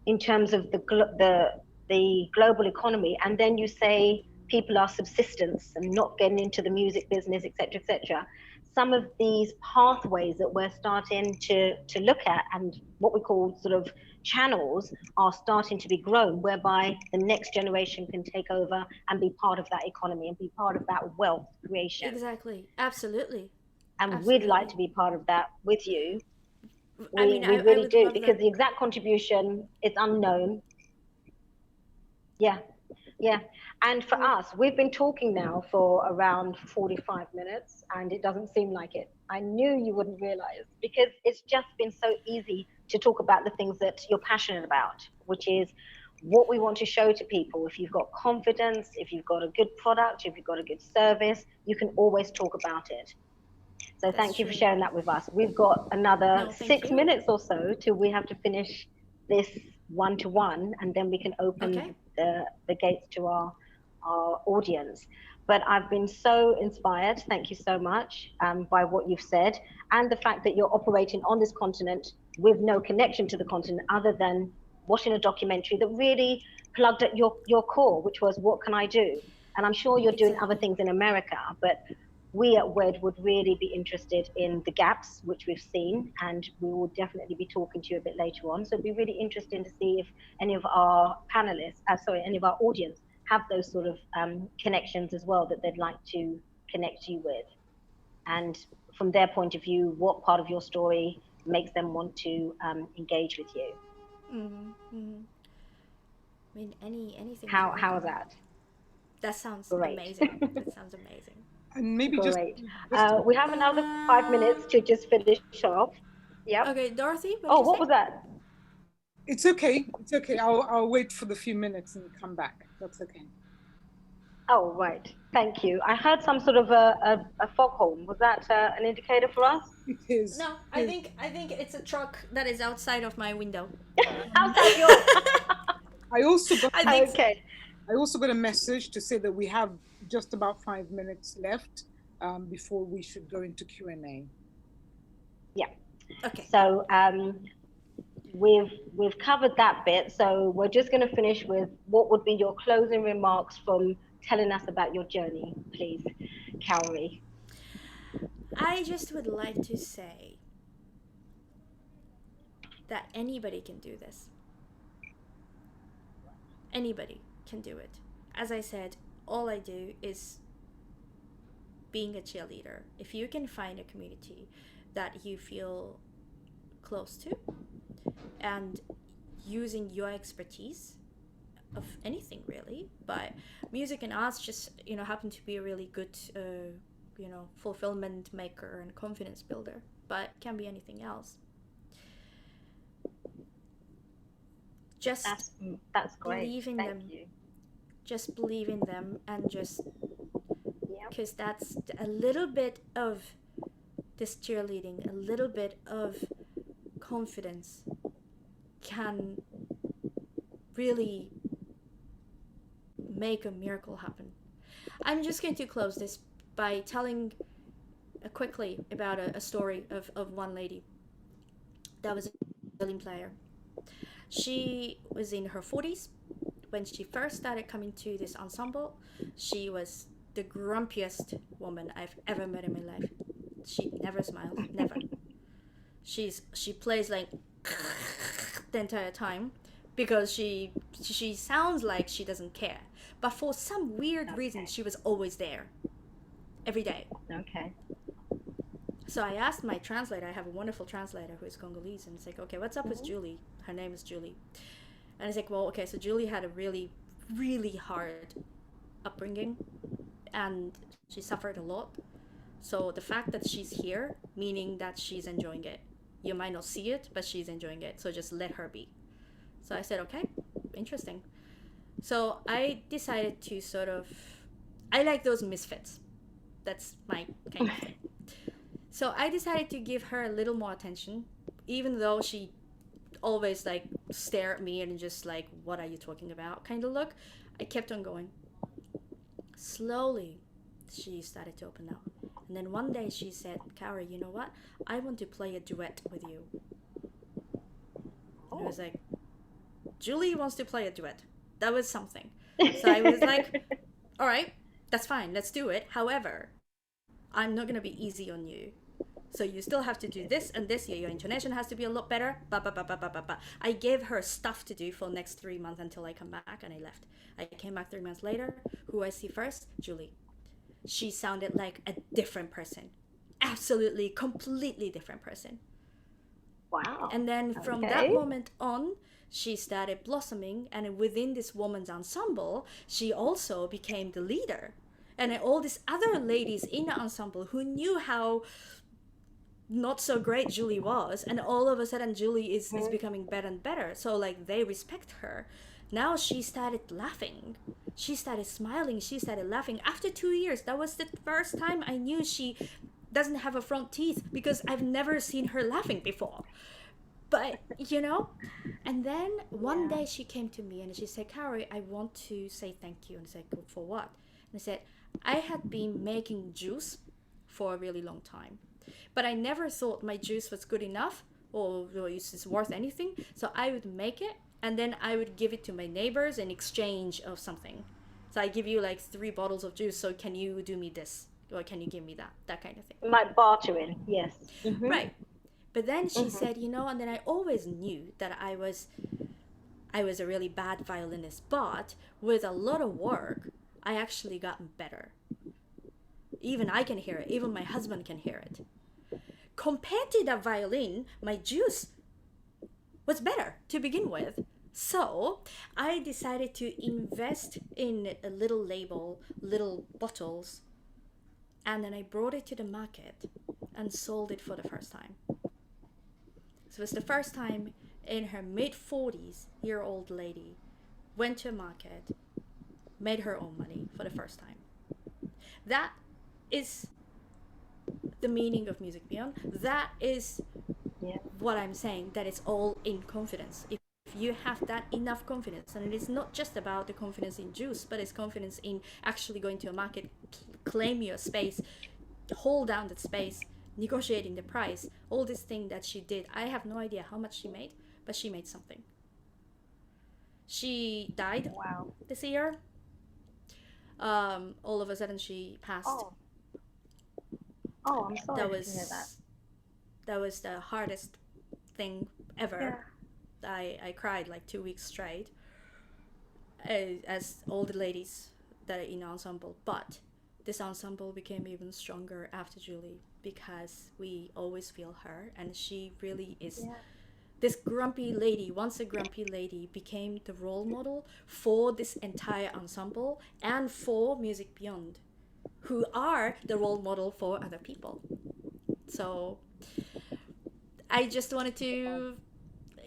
in terms of the global economy, and then you say people are subsistence and not getting into the music business, etc., etc., some of these pathways that we're starting to look at and what we call sort of channels are starting to be grown, whereby the next generation can take over and be part of that economy and be part of that wealth creation. Exactly. Absolutely. And we'd like Absolutely. to be part of that with you. I mean, We I really would do, love because that. the exact contribution is unknown. Yeah, yeah. And for us, we've been talking now for around 45 minutes, and it doesn't seem like it. I knew you wouldn't realize, because it's just been so easy to talk about the things that you're passionate about, which is what we want to show to people. If you've got confidence, if you've got a good product, if you've got a good service, you can always talk about it. So That's thank you for true. sharing that with us. We've got another No, thank 6 you. minutes or so till we have to finish this one-to-one, and then we can Okay. open the gates to our audience. But I've been so inspired, thank you so much, by what you've said, and the fact that you're operating on this continent with no connection to the continent other than watching a documentary that really plugged at your core, which was, what can I do? And I'm sure you're doing other Exactly. things in America, but we at WED would really be interested in the gaps which we've seen, and we will definitely be talking to you a bit later on. So it'd be really interesting to see if any of our panelists, any of our audience have those sort of connections as well that they'd like to connect you with. And from their point of view, what part of your story makes them want to engage with you? Mm-hmm. Mm-hmm. I mean, anything is How's welcome. that? That sounds Great. amazing. That sounds amazing. And maybe Great. just We have another 5 minutes to just finish off. Yep. Okay, Dorothy, what Oh, did you what say? was that? it's okay. It's okay. I'll wait for the few minutes and come back. That's okay. Oh, right. Thank you. I heard some sort of a foghorn. Was that an indicator for us? It is. No, It is. I think it's a truck that is outside of my window. Outside your. I also got I think Okay. I also got a message to say that we have just about 5 minutes left before we should go into Q&A. Yeah. okay. So we've covered that bit. So we're just going to finish with what would be your closing remarks from telling us about your journey, please, Kaori. I just would like to say that anybody can do this. Anybody can do it. As I said, all I do is being a cheerleader. If you can find a community that you feel close to and using your expertise of anything really, but music and arts just happen to be a really good fulfillment maker and confidence builder, but can be anything else. Just That's great. believe in Thank them. you. Just believe in them, and just Yeah. because that's a little bit of this cheerleading, a little bit of confidence can really make a miracle happen. I'm just going to close this by telling quickly about a story of one lady that was a violin player. She was in her 40s when she first started coming to this ensemble. She was the grumpiest woman I've ever met in my life. She never smiles, never. She plays like the entire time because she sounds like she doesn't care. But for some weird reason, she was always there, every day. Okay. So I asked my translator. I have a wonderful translator who is Congolese, and it's like, okay, what's up with Julie? Her name is Julie, and it's like, well, okay, so Julie had a really, really hard upbringing, and she suffered a lot. So the fact that she's here, meaning that she's enjoying it. You might not see it, but she's enjoying it. So just let her be. So I said, okay, interesting. So I decided to I like those misfits. That's my kind of thing. So I decided to give her a little more attention even though she always like stare at me and just like, what are you talking about kind of look, I kept on going. Slowly, she started to open up. And then one day she said, Kaori, you know what? I want to play a duet with you. And I was like, Julie wants to play a duet. That was something. So I was like, all right, that's fine. Let's do it. However, I'm not going to be easy on you. So you still have to do this and this. Your intonation has to be a lot better. I gave her stuff to do for the next 3 months until I come back, and I left. I came back 3 months later. Who I see first? Julie. She sounded like a different person. Absolutely, completely different person. Wow. And then from that moment on, she started blossoming, and within this woman's ensemble, she also became the leader. And all these other ladies in the ensemble who knew how not so great Julie was, and all of a sudden Julie is becoming better and better. So like they respect her. Now she started laughing. She started smiling. She started laughing. After 2 years, that was the first time I knew she doesn't have a front teeth, because I've never seen her laughing before. But, you know, and then one day she came to me and she said, Kaori, I want to say thank you. And I said, for what? And I said, I had been making juice for a really long time, but I never thought my juice was good enough or it's worth anything. So I would make it and then I would give it to my neighbors in exchange of something. So I give you like 3 bottles of juice. So can you do me this? Or can you give me that? That kind of thing. Like bartering, yes. Right. But then she said, you know, and then I always knew that I was a really bad violinist, but with a lot of work, I actually got better. Even I can hear it. Even my husband can hear it. Compared to that violin, my juice was better to begin with. So I decided to invest in a little label, little bottles, and then I brought it to the market and sold it for the first time. So it was the first time in her mid-40s-year-old lady went to a market, made her own money for the first time. That is the meaning of Music Beyond. That is what I'm saying, that it's all in confidence. If you have that enough confidence, and it is not just about the confidence in juice, but it's confidence in actually going to a market, claim your space, hold down that space, negotiating the price, all this thing that she did. I have no idea how much she made, but she made something. She died this year. All of a sudden she passed. Oh, I'm sorry to hear that. That was the hardest thing ever. I cried like 2 weeks straight, as all the ladies that are in ensemble. But this ensemble became even stronger after Julie, because we always feel her, and she really is this grumpy lady, once a grumpy lady, became the role model for this entire ensemble and for Music Beyond, who are the role model for other people. So I just wanted to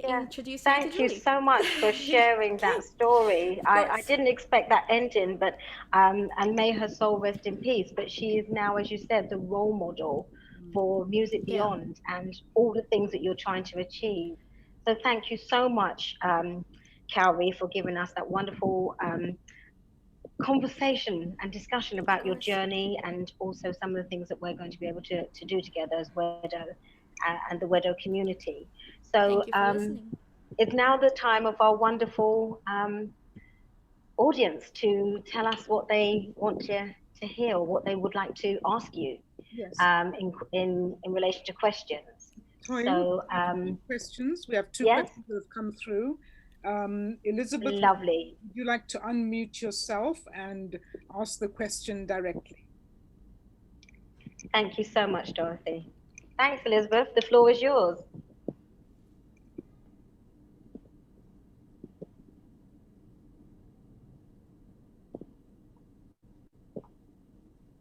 introduce you to Julie. Thank you so much for sharing that story. I didn't expect that ending, but and may her soul rest in peace. But she is now, as you said, the role model for Music Beyond and all the things that you're trying to achieve. So thank you so much, Kaori, for giving us that wonderful conversation and discussion about your journey, and also some of the things that we're going to be able to do together as Wedo and the Wedo community. So it's now the time of our wonderful audience to tell us what they want to hear, or what they would like to ask you in relation to questions. So questions. We have 2 questions that have come through. Elizabeth, lovely. Would you like to unmute yourself and ask the question directly? Thank you so much, Dorothy. Thanks, Elizabeth. The floor is yours.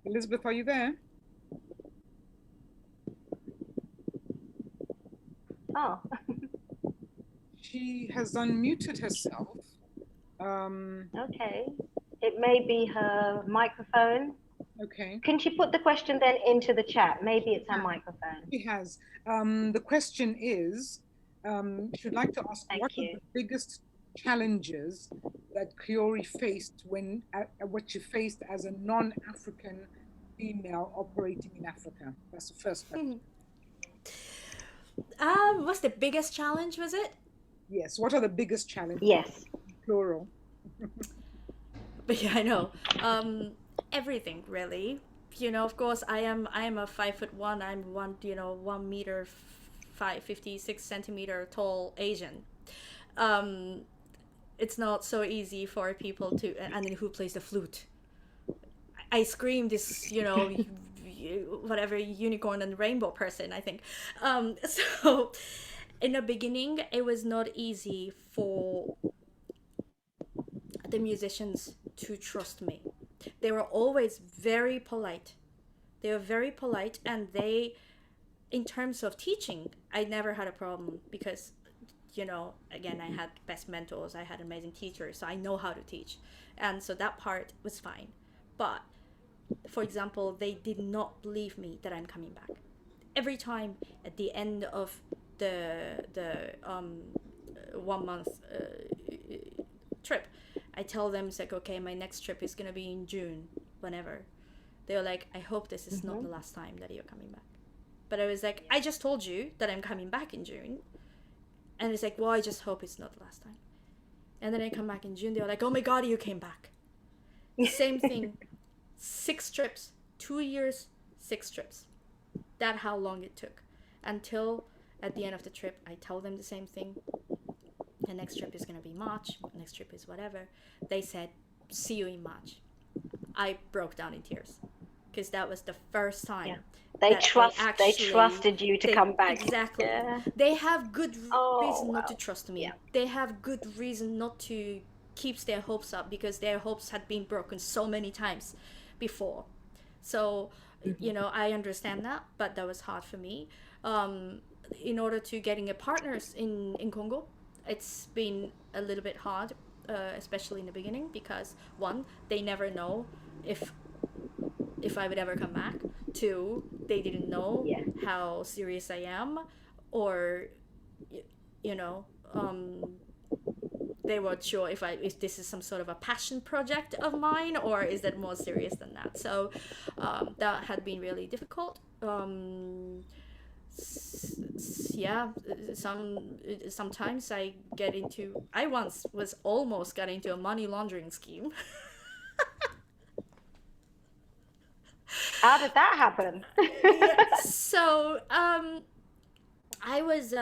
Elizabeth, are you there? Oh. She has unmuted herself. Okay. It may be her microphone. Okay. Can she put the question then into the chat? Maybe it's her microphone. She has. The question is, she'd like to ask, Thank what are you. the biggest challenges that Kaori faced what she faced as a non-African female operating in Africa? That's the first question. What's the biggest challenge, was it? Yes. What are the biggest challenges? Yes. Plural. But yeah, I know. Everything really. Of course, I am a 5'1". I'm 1 meter, 56 centimeter tall Asian. Um, it's not so easy for people to, and then who plays the flute. I scream this, whatever unicorn and rainbow person, I think. So in the beginning, it was not easy for the musicians to trust me. They were always very polite. They were very polite, and in terms of teaching, I never had a problem because, again, I had best mentors, I had amazing teachers, so I know how to teach. And so that part was fine. But, for example, they did not believe me that I'm coming back. Every time at the end of the 1 month trip, I tell them, it's like, okay, my next trip is gonna be in June, whenever. They were like, I hope this is not the last time that you're coming back. But I was like, I just told you that I'm coming back in June. And it's like, well, I just hope it's not the last time. And then I come back in June, they were like, oh my God, you came back. Same thing, 6 trips, 2 years, 6 trips. That's how long it took. Until at the end of the trip, I tell them the same thing. The next trip is going to be March. Next trip is whatever. They said, see you in March. I broke down in tears. Because that was the first time. Yeah. They trusted you to come back. Exactly. Yeah. They have good reason not wow. to trust me. Yeah. They have good reason not to keep their hopes up, because their hopes had been broken so many times before. So, I understand that, but that was hard for me. In order to getting a partners in Congo, it's been a little bit hard, especially in the beginning, because 1, they never know if I would ever come back. 2, they didn't know how serious I am, or they weren't sure if this is some sort of a passion project of mine, or is that more serious than that. So that had been really difficult. Yeah, sometimes I once was almost got into a money laundering scheme. How did that happen? So I was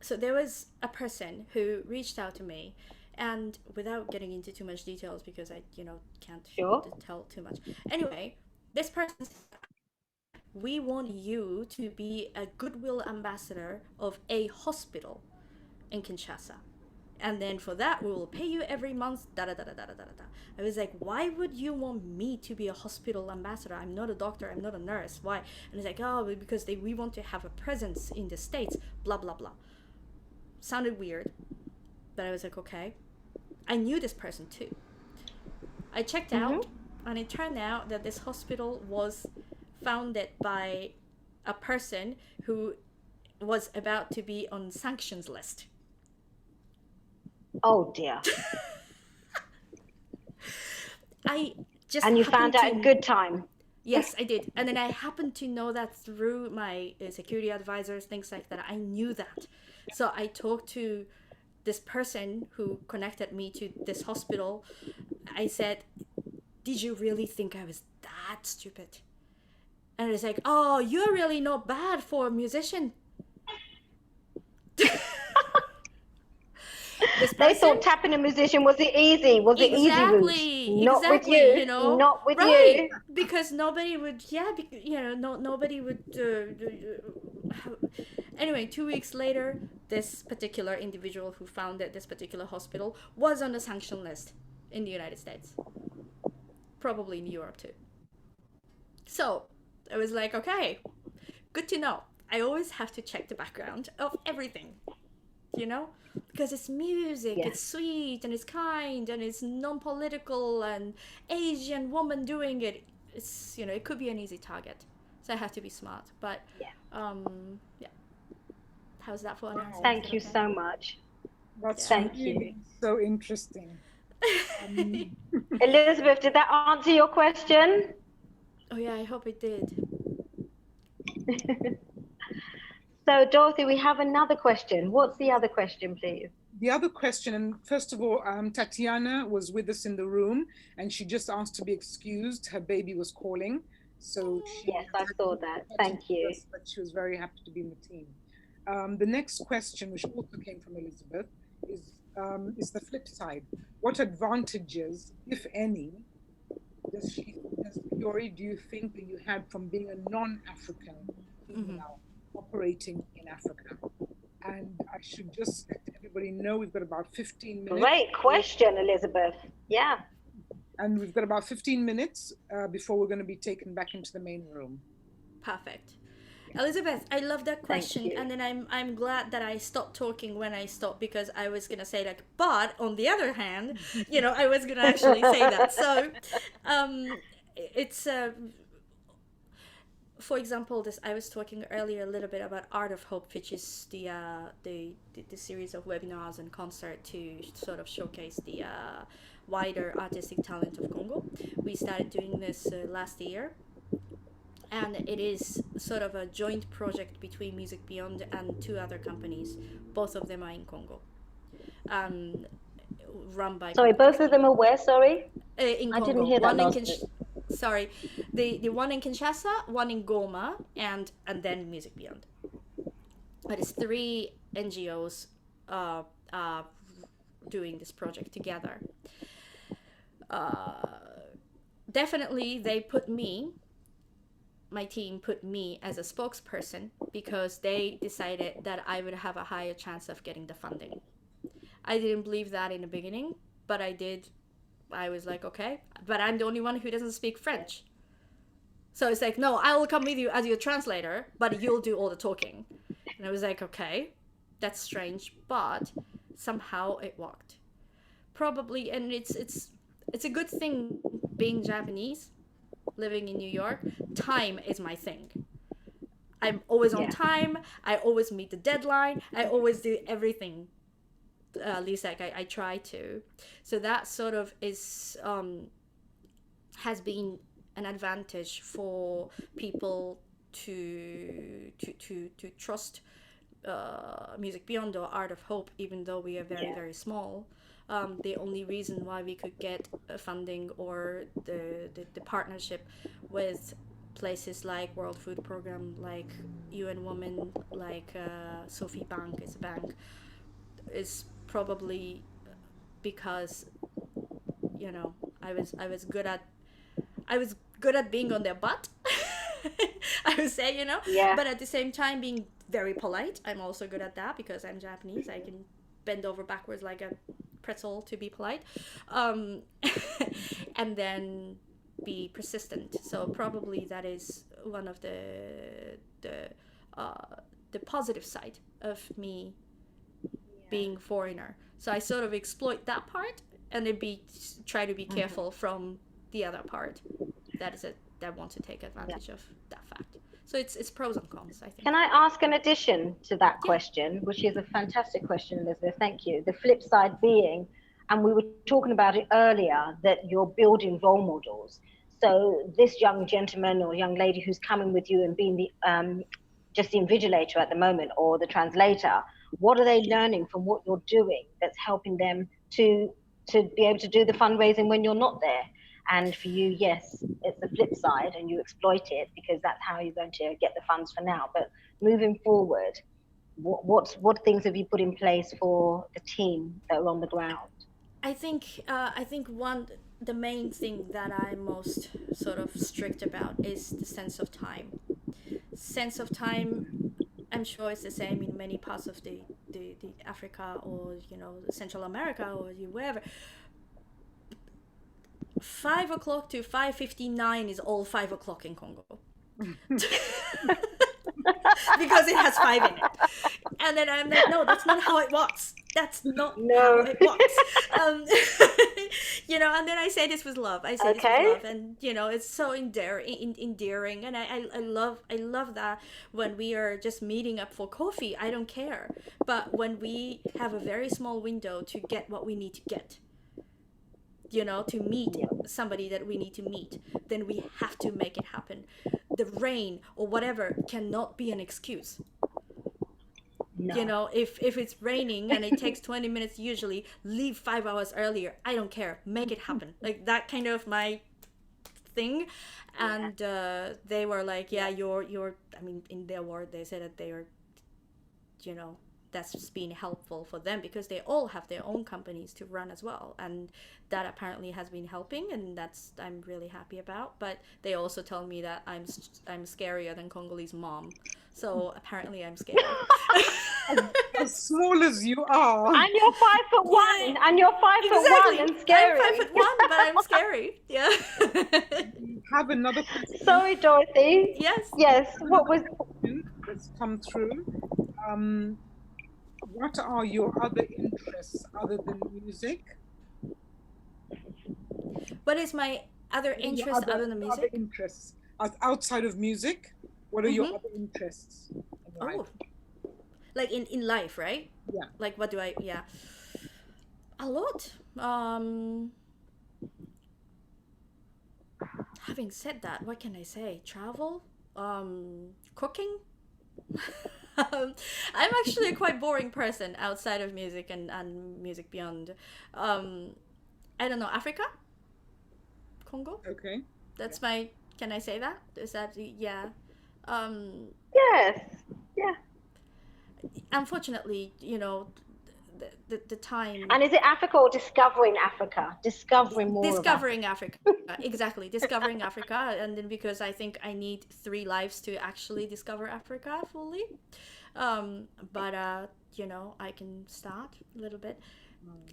so there was a person who reached out to me, and without getting into too much details, because I can't tell too much. Anyway, this person said, we want you to be a goodwill ambassador of a hospital in Kinshasa. And then for that, we will pay you every month, I was like, why would you want me to be a hospital ambassador? I'm not a doctor, I'm not a nurse. Why? And it's like, oh, because we want to have a presence in the States, blah, blah, blah. Sounded weird, but I was like, okay. I knew this person too. I checked out, and it turned out that this hospital was founded by a person who was about to be on sanctions list. Oh dear. And you found out in good time. Yes, I did. And then I happened to know that through my security advisors, things like that. I knew that. So I talked to this person who connected me to this hospital. I said, did you really think I was that stupid? And it's like, oh, you're really not bad for a musician. They thought tapping a musician was it easy? Was it easy route? Not with you. Not with you. Because nobody would. Nobody would. Anyway, 2 weeks later, this particular individual who founded this particular hospital was on the sanction list in the United States, probably in Europe too. So I was like, okay, good to know. I always have to check the background of everything, because it's music, it's sweet, and it's kind, and it's non-political, and Asian woman doing it. It's, it could be an easy target. So I have to be smart. But yeah. How's that for an answer? Thank you so much. That's Thank really you. so interesting. Elizabeth, did that answer your question? Oh yeah, I hope it did. So Dorothy, we have another question. What's the other question, please? The other question, and first of all, Tatiana was with us in the room, and she just asked to be excused. Her baby was calling, so she Yes, I saw that. Thank you. but she was very happy to be in the team. The next question, which also came from Elizabeth, is the flip side. What advantages, if any, does Kaori, do you think that you had from being a non-African female operating in Africa? And I should just let everybody know we've got about 15 minutes. Great question, Elizabeth. Yeah. And we've got about 15 minutes before we're going to be taken back into the main room. Perfect. Elizabeth, I love that question, Thank you. and then I'm glad that I stopped talking when I stopped, because I was gonna say like, but on the other hand, I was gonna actually say that. So, it's for example, this I was talking earlier a little bit about Art of Hope, which is the series of webinars and concert to sort of showcase the wider artistic talent of Congo. We started doing this last year. And it is sort of a joint project between Music Beyond and two other companies. Both of them are in Congo. Run by... Sorry, both of them are where, sorry? In Congo. I didn't hear that last bit. Sorry. The one in Kinshasa, one in Goma, and then Music Beyond. But it's 3 NGOs doing this project together. Definitely they put my team put me as a spokesperson because they decided that I would have a higher chance of getting the funding. I didn't believe that in the beginning, but I did. I was like, okay, but I'm the only one who doesn't speak French. So it's like, no, I will come with you as your translator, but you'll do all the talking. And I was like, okay, that's strange, but somehow it worked. Probably, and it's a good thing being Japanese, living in New York. Time is my thing. I'm always on time. I always meet the deadline. I always do everything. At least like I try to. So that sort of is has been an advantage for people to trust Music Beyond or Art of Hope, even though we are very, very small. The only reason why we could get funding or the partnership with places like World Food Program, like UN Women, like Sophie Bank is a bank, is probably because I was good at being on their butt. I would say, but at the same time being very polite. I'm also good at that because I'm Japanese. I can bend over backwards like a pretzel to be polite, and then be persistent. So probably that is one of the positive side of me being foreigner. So I sort of exploit that part and then try to be careful from the other part that want to take advantage of that fact. So it's pros and cons, I think. Can I ask an addition to that question, which is a fantastic question, Elizabeth? Thank you. The flip side being, and we were talking about it earlier, that you're building role models. So this young gentleman or young lady who's coming with you and being the just the invigilator at the moment or the translator, what are they learning from what you're doing that's helping them to be able to do the fundraising when you're not there? And for you, yes, it's the flip side and you exploit it because that's how you're going to get the funds for now. But moving forward, what things have you put in place for the team that are on the ground? I think the main thing that I'm most sort of strict about is the sense of time. Sense of time, I'm sure it's the same in many parts of the Africa or Central America or wherever. 5 o'clock to 5:59 is all 5 o'clock in Congo. Because it has 5 in it. And then I'm like, no, that's not how it works. That's not how No. it works. um, and then I say this with love. I say this with Okay. love, and it's so endearing, and I love that when we are just meeting up for coffee. I don't care, but when we have a very small window to get what we need to get, to meet Yeah. somebody that we need to meet, then we have to make it happen. The rain or whatever cannot be an excuse. No. If it's raining and it takes 20 minutes, usually leave 5 hours earlier. I don't care, make it happen, like that kind of my thing. And they were like, yeah, you're I mean, in their word, they said that they are, you know that's been helpful for them because they all have their own companies to run as well, and that apparently has been helping, and that's I'm really happy about. But they also tell me that I'm scarier than Congolese mom, so apparently I'm scary. As small as you are. And you're 5'1", and you're 5'1" and scary. I'm 5'1", but I'm scary. Yeah. Have another question. Sorry, Dorothy. Yes. Yes. What was? That's come through. What are your other interests other than music? What is my other interest other than music? Other interests outside of music. What are your Mhm. other interests in life? Oh, like in life, right? Yeah. Like what do I? Yeah, a lot. Having said that, what can I say? Travel, cooking. I'm actually a quite boring person outside of music and music beyond. I don't know, Africa, Congo. Okay. That's my. Can I say that? Is that yeah? Yes. Yeah. Unfortunately, the time. And is it Africa or discovering Africa? Discovering more. Discovering Africa. Exactly, discovering Africa, and then because I think I need 3 lives to actually discover Africa fully. But I can start a little bit.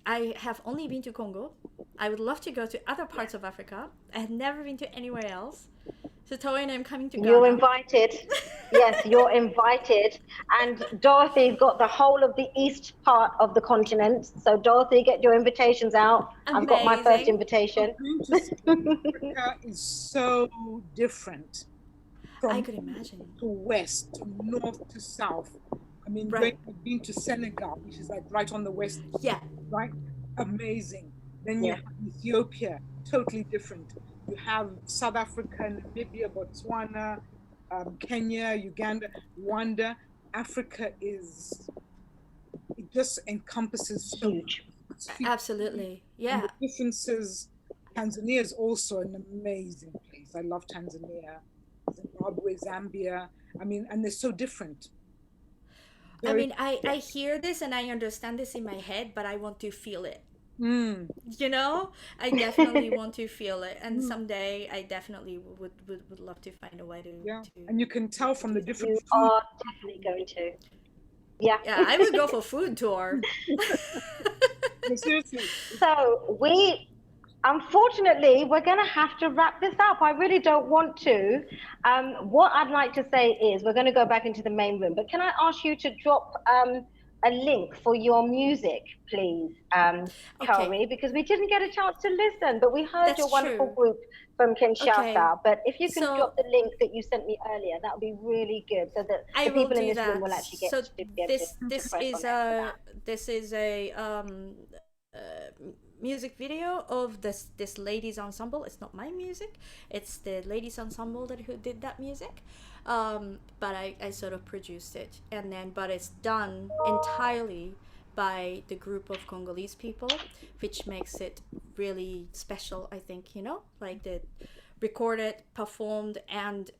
I have only been to Congo. I would love to go to other parts of Africa. I have never been to anywhere else. So Toy and I'm coming to Ghana. You're invited. Yes, you're invited. And Dorothy's got the whole of the east part of the continent. So Dorothy, get your invitations out. I've got my first Amazing. invitation. Africa is so different I from could imagine. to west, to north, to south. I mean, Right. I've been to Senegal, which is like right on the west, Yeah. right? Amazing. Then you Yeah. have Ethiopia, totally different. You have South Africa, Namibia, Botswana, Kenya, Uganda, Rwanda. Africa it just encompasses so Huge. much. Absolutely. Yeah. And the differences. Tanzania is also an amazing place. I love Tanzania, Zimbabwe, Zambia. I mean, and they're so different. I mean, I hear this and I understand this in my head, but I want to feel it. I definitely want to feel it, and someday I definitely would love to find a way to. Yeah, and you can tell from the different You food. are definitely going to. Yeah. Yeah, I would go for food tour. Seriously. So unfortunately, we're going to have to wrap this up. I really don't want to. What I'd like to say is we're going to go back into the main room, but can I ask you to drop a link for your music, please, Kaori, because we didn't get a chance to listen, but we heard That's your wonderful true. group from Kinshasa. Okay. But if you can So- drop the link that you sent me earlier, that would be really good, so that I the will people in do this that. room will actually get So to be able this to this press is on it. this is a music video of this ladies ensemble. It's not my music. It's the ladies ensemble who did that music. But I sort of produced it, and then but it's done entirely by the group of Congolese people, which makes it really special. I think like the recorded, performed, and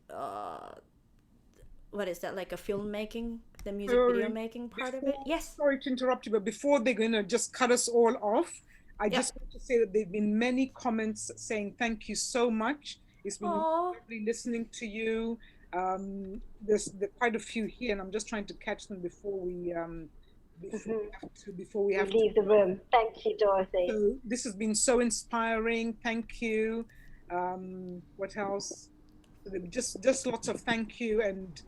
what is that, like a filmmaking, the music video making part of it? Yes. Sorry to interrupt you, but before they're going to just cut us all off, I just want to say that there have been many comments saying thank you so much. It's been Aw. lovely listening to you. There's quite a few here, and I'm just trying to catch them before we have to Leave the room. Thank you, Dorothy. So this has been so inspiring. Thank you. What else? Just lots of thank you, and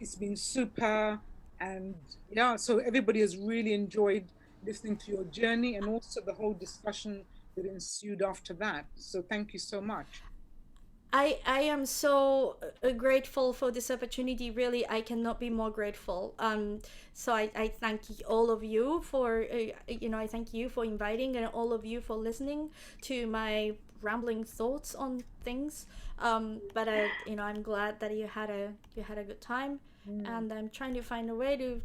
it's been super. And yeah, so everybody has really enjoyed listening to your journey and also the whole discussion that ensued after that. So thank you so much. I am so grateful for this opportunity. Really, I cannot be more grateful. So I thank all of you for I thank you for inviting, and all of you for listening to my rambling thoughts on things. But I'm glad that you had a good time, and I'm trying to find a way to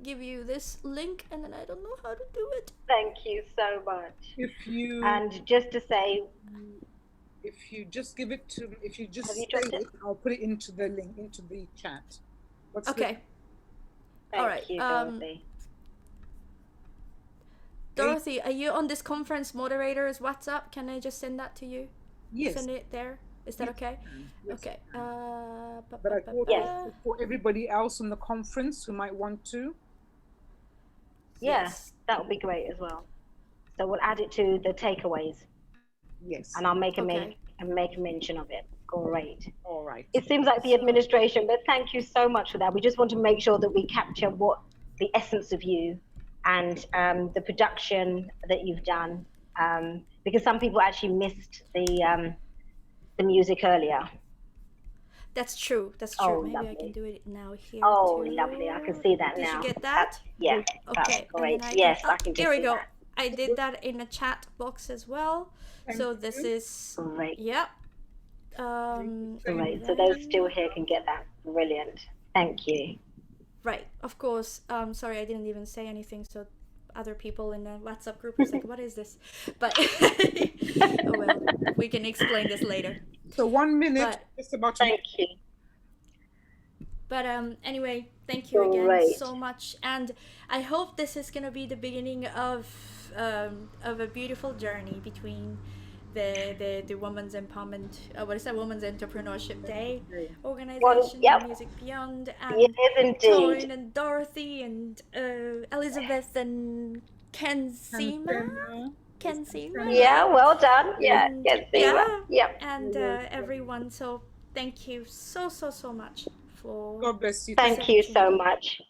give you this link, and then I don't know how to do it. Thank you so much. And just to say, if you just give it to, if you just have you say dropped it, I'll put it into the link, into the chat. Okay. All right. Thank you, Dorothy. Dorothy, are you on this conference moderator's WhatsApp? Can I just send that to you? Yes. Send it there. Is that okay? Yes. Okay. But I thought for everybody else on the conference who might want to. Yes, that would be great as well. So we'll add it to the takeaways. Yes. And I'll make a mention of it. Great. All right. It seems like the administration, but thank you so much for that. We just want to make sure that we capture what the essence of you and the production that you've done, because some people actually missed the music earlier. That's true. That's true. Maybe lovely. I can do it now here. Oh, too. Lovely. I can see that now. Did you get that? Yeah. Okay. Great. Yes, I can just here we see go. that. I did that in the chat box as well. So this is great. Yep. Great. So those still here can get that. Brilliant. Thank you. Right. Of course. Sorry, I didn't even say anything. So other people in the WhatsApp group was like, "What is this?" But oh well, we can explain this later. So 1 minute. It's about. Thank you. But anyway, thank you again so much, and I hope this is gonna be the beginning of a beautiful journey between the Women's Empowerment, Women's Entrepreneurship Day organization, Music Beyond, and Tone and Dorothy and Elizabeth and Kenzima. Yeah, well done. Yeah, Kenzima. Yeah, and everyone. So thank you so much. God bless you. Thank you so much.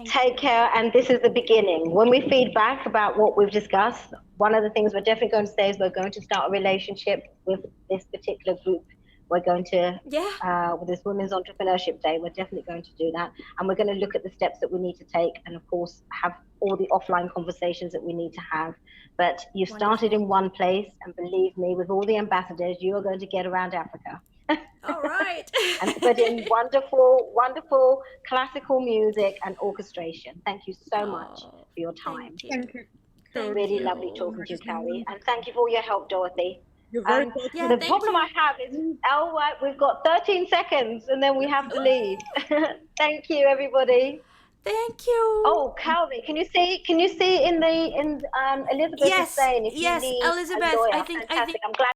Take care, and this is the beginning. When we feed back about what we've discussed, one of the things we're definitely going to say is we're going to start a relationship with this particular group. We're going to, with this Women's Entrepreneurship Day, we're definitely going to do that. And we're going to look at the steps that we need to take, and of course, have all the offline conversations that we need to have. But you started in one place, and believe me, with all the ambassadors, you are going to get around Africa. All right. And put in wonderful, wonderful classical music and orchestration. Thank you so much for your time. Thank you. Really lovely talking to you, Kaori. And thank you for all your help, Dorothy. You're very the problem I have is, we've got 13 seconds and then we have to leave. Thank you, everybody. Thank you. Oh, Kaori, can you see in Elizabeth is saying if you need Elizabeth, a lawyer, I think I'm glad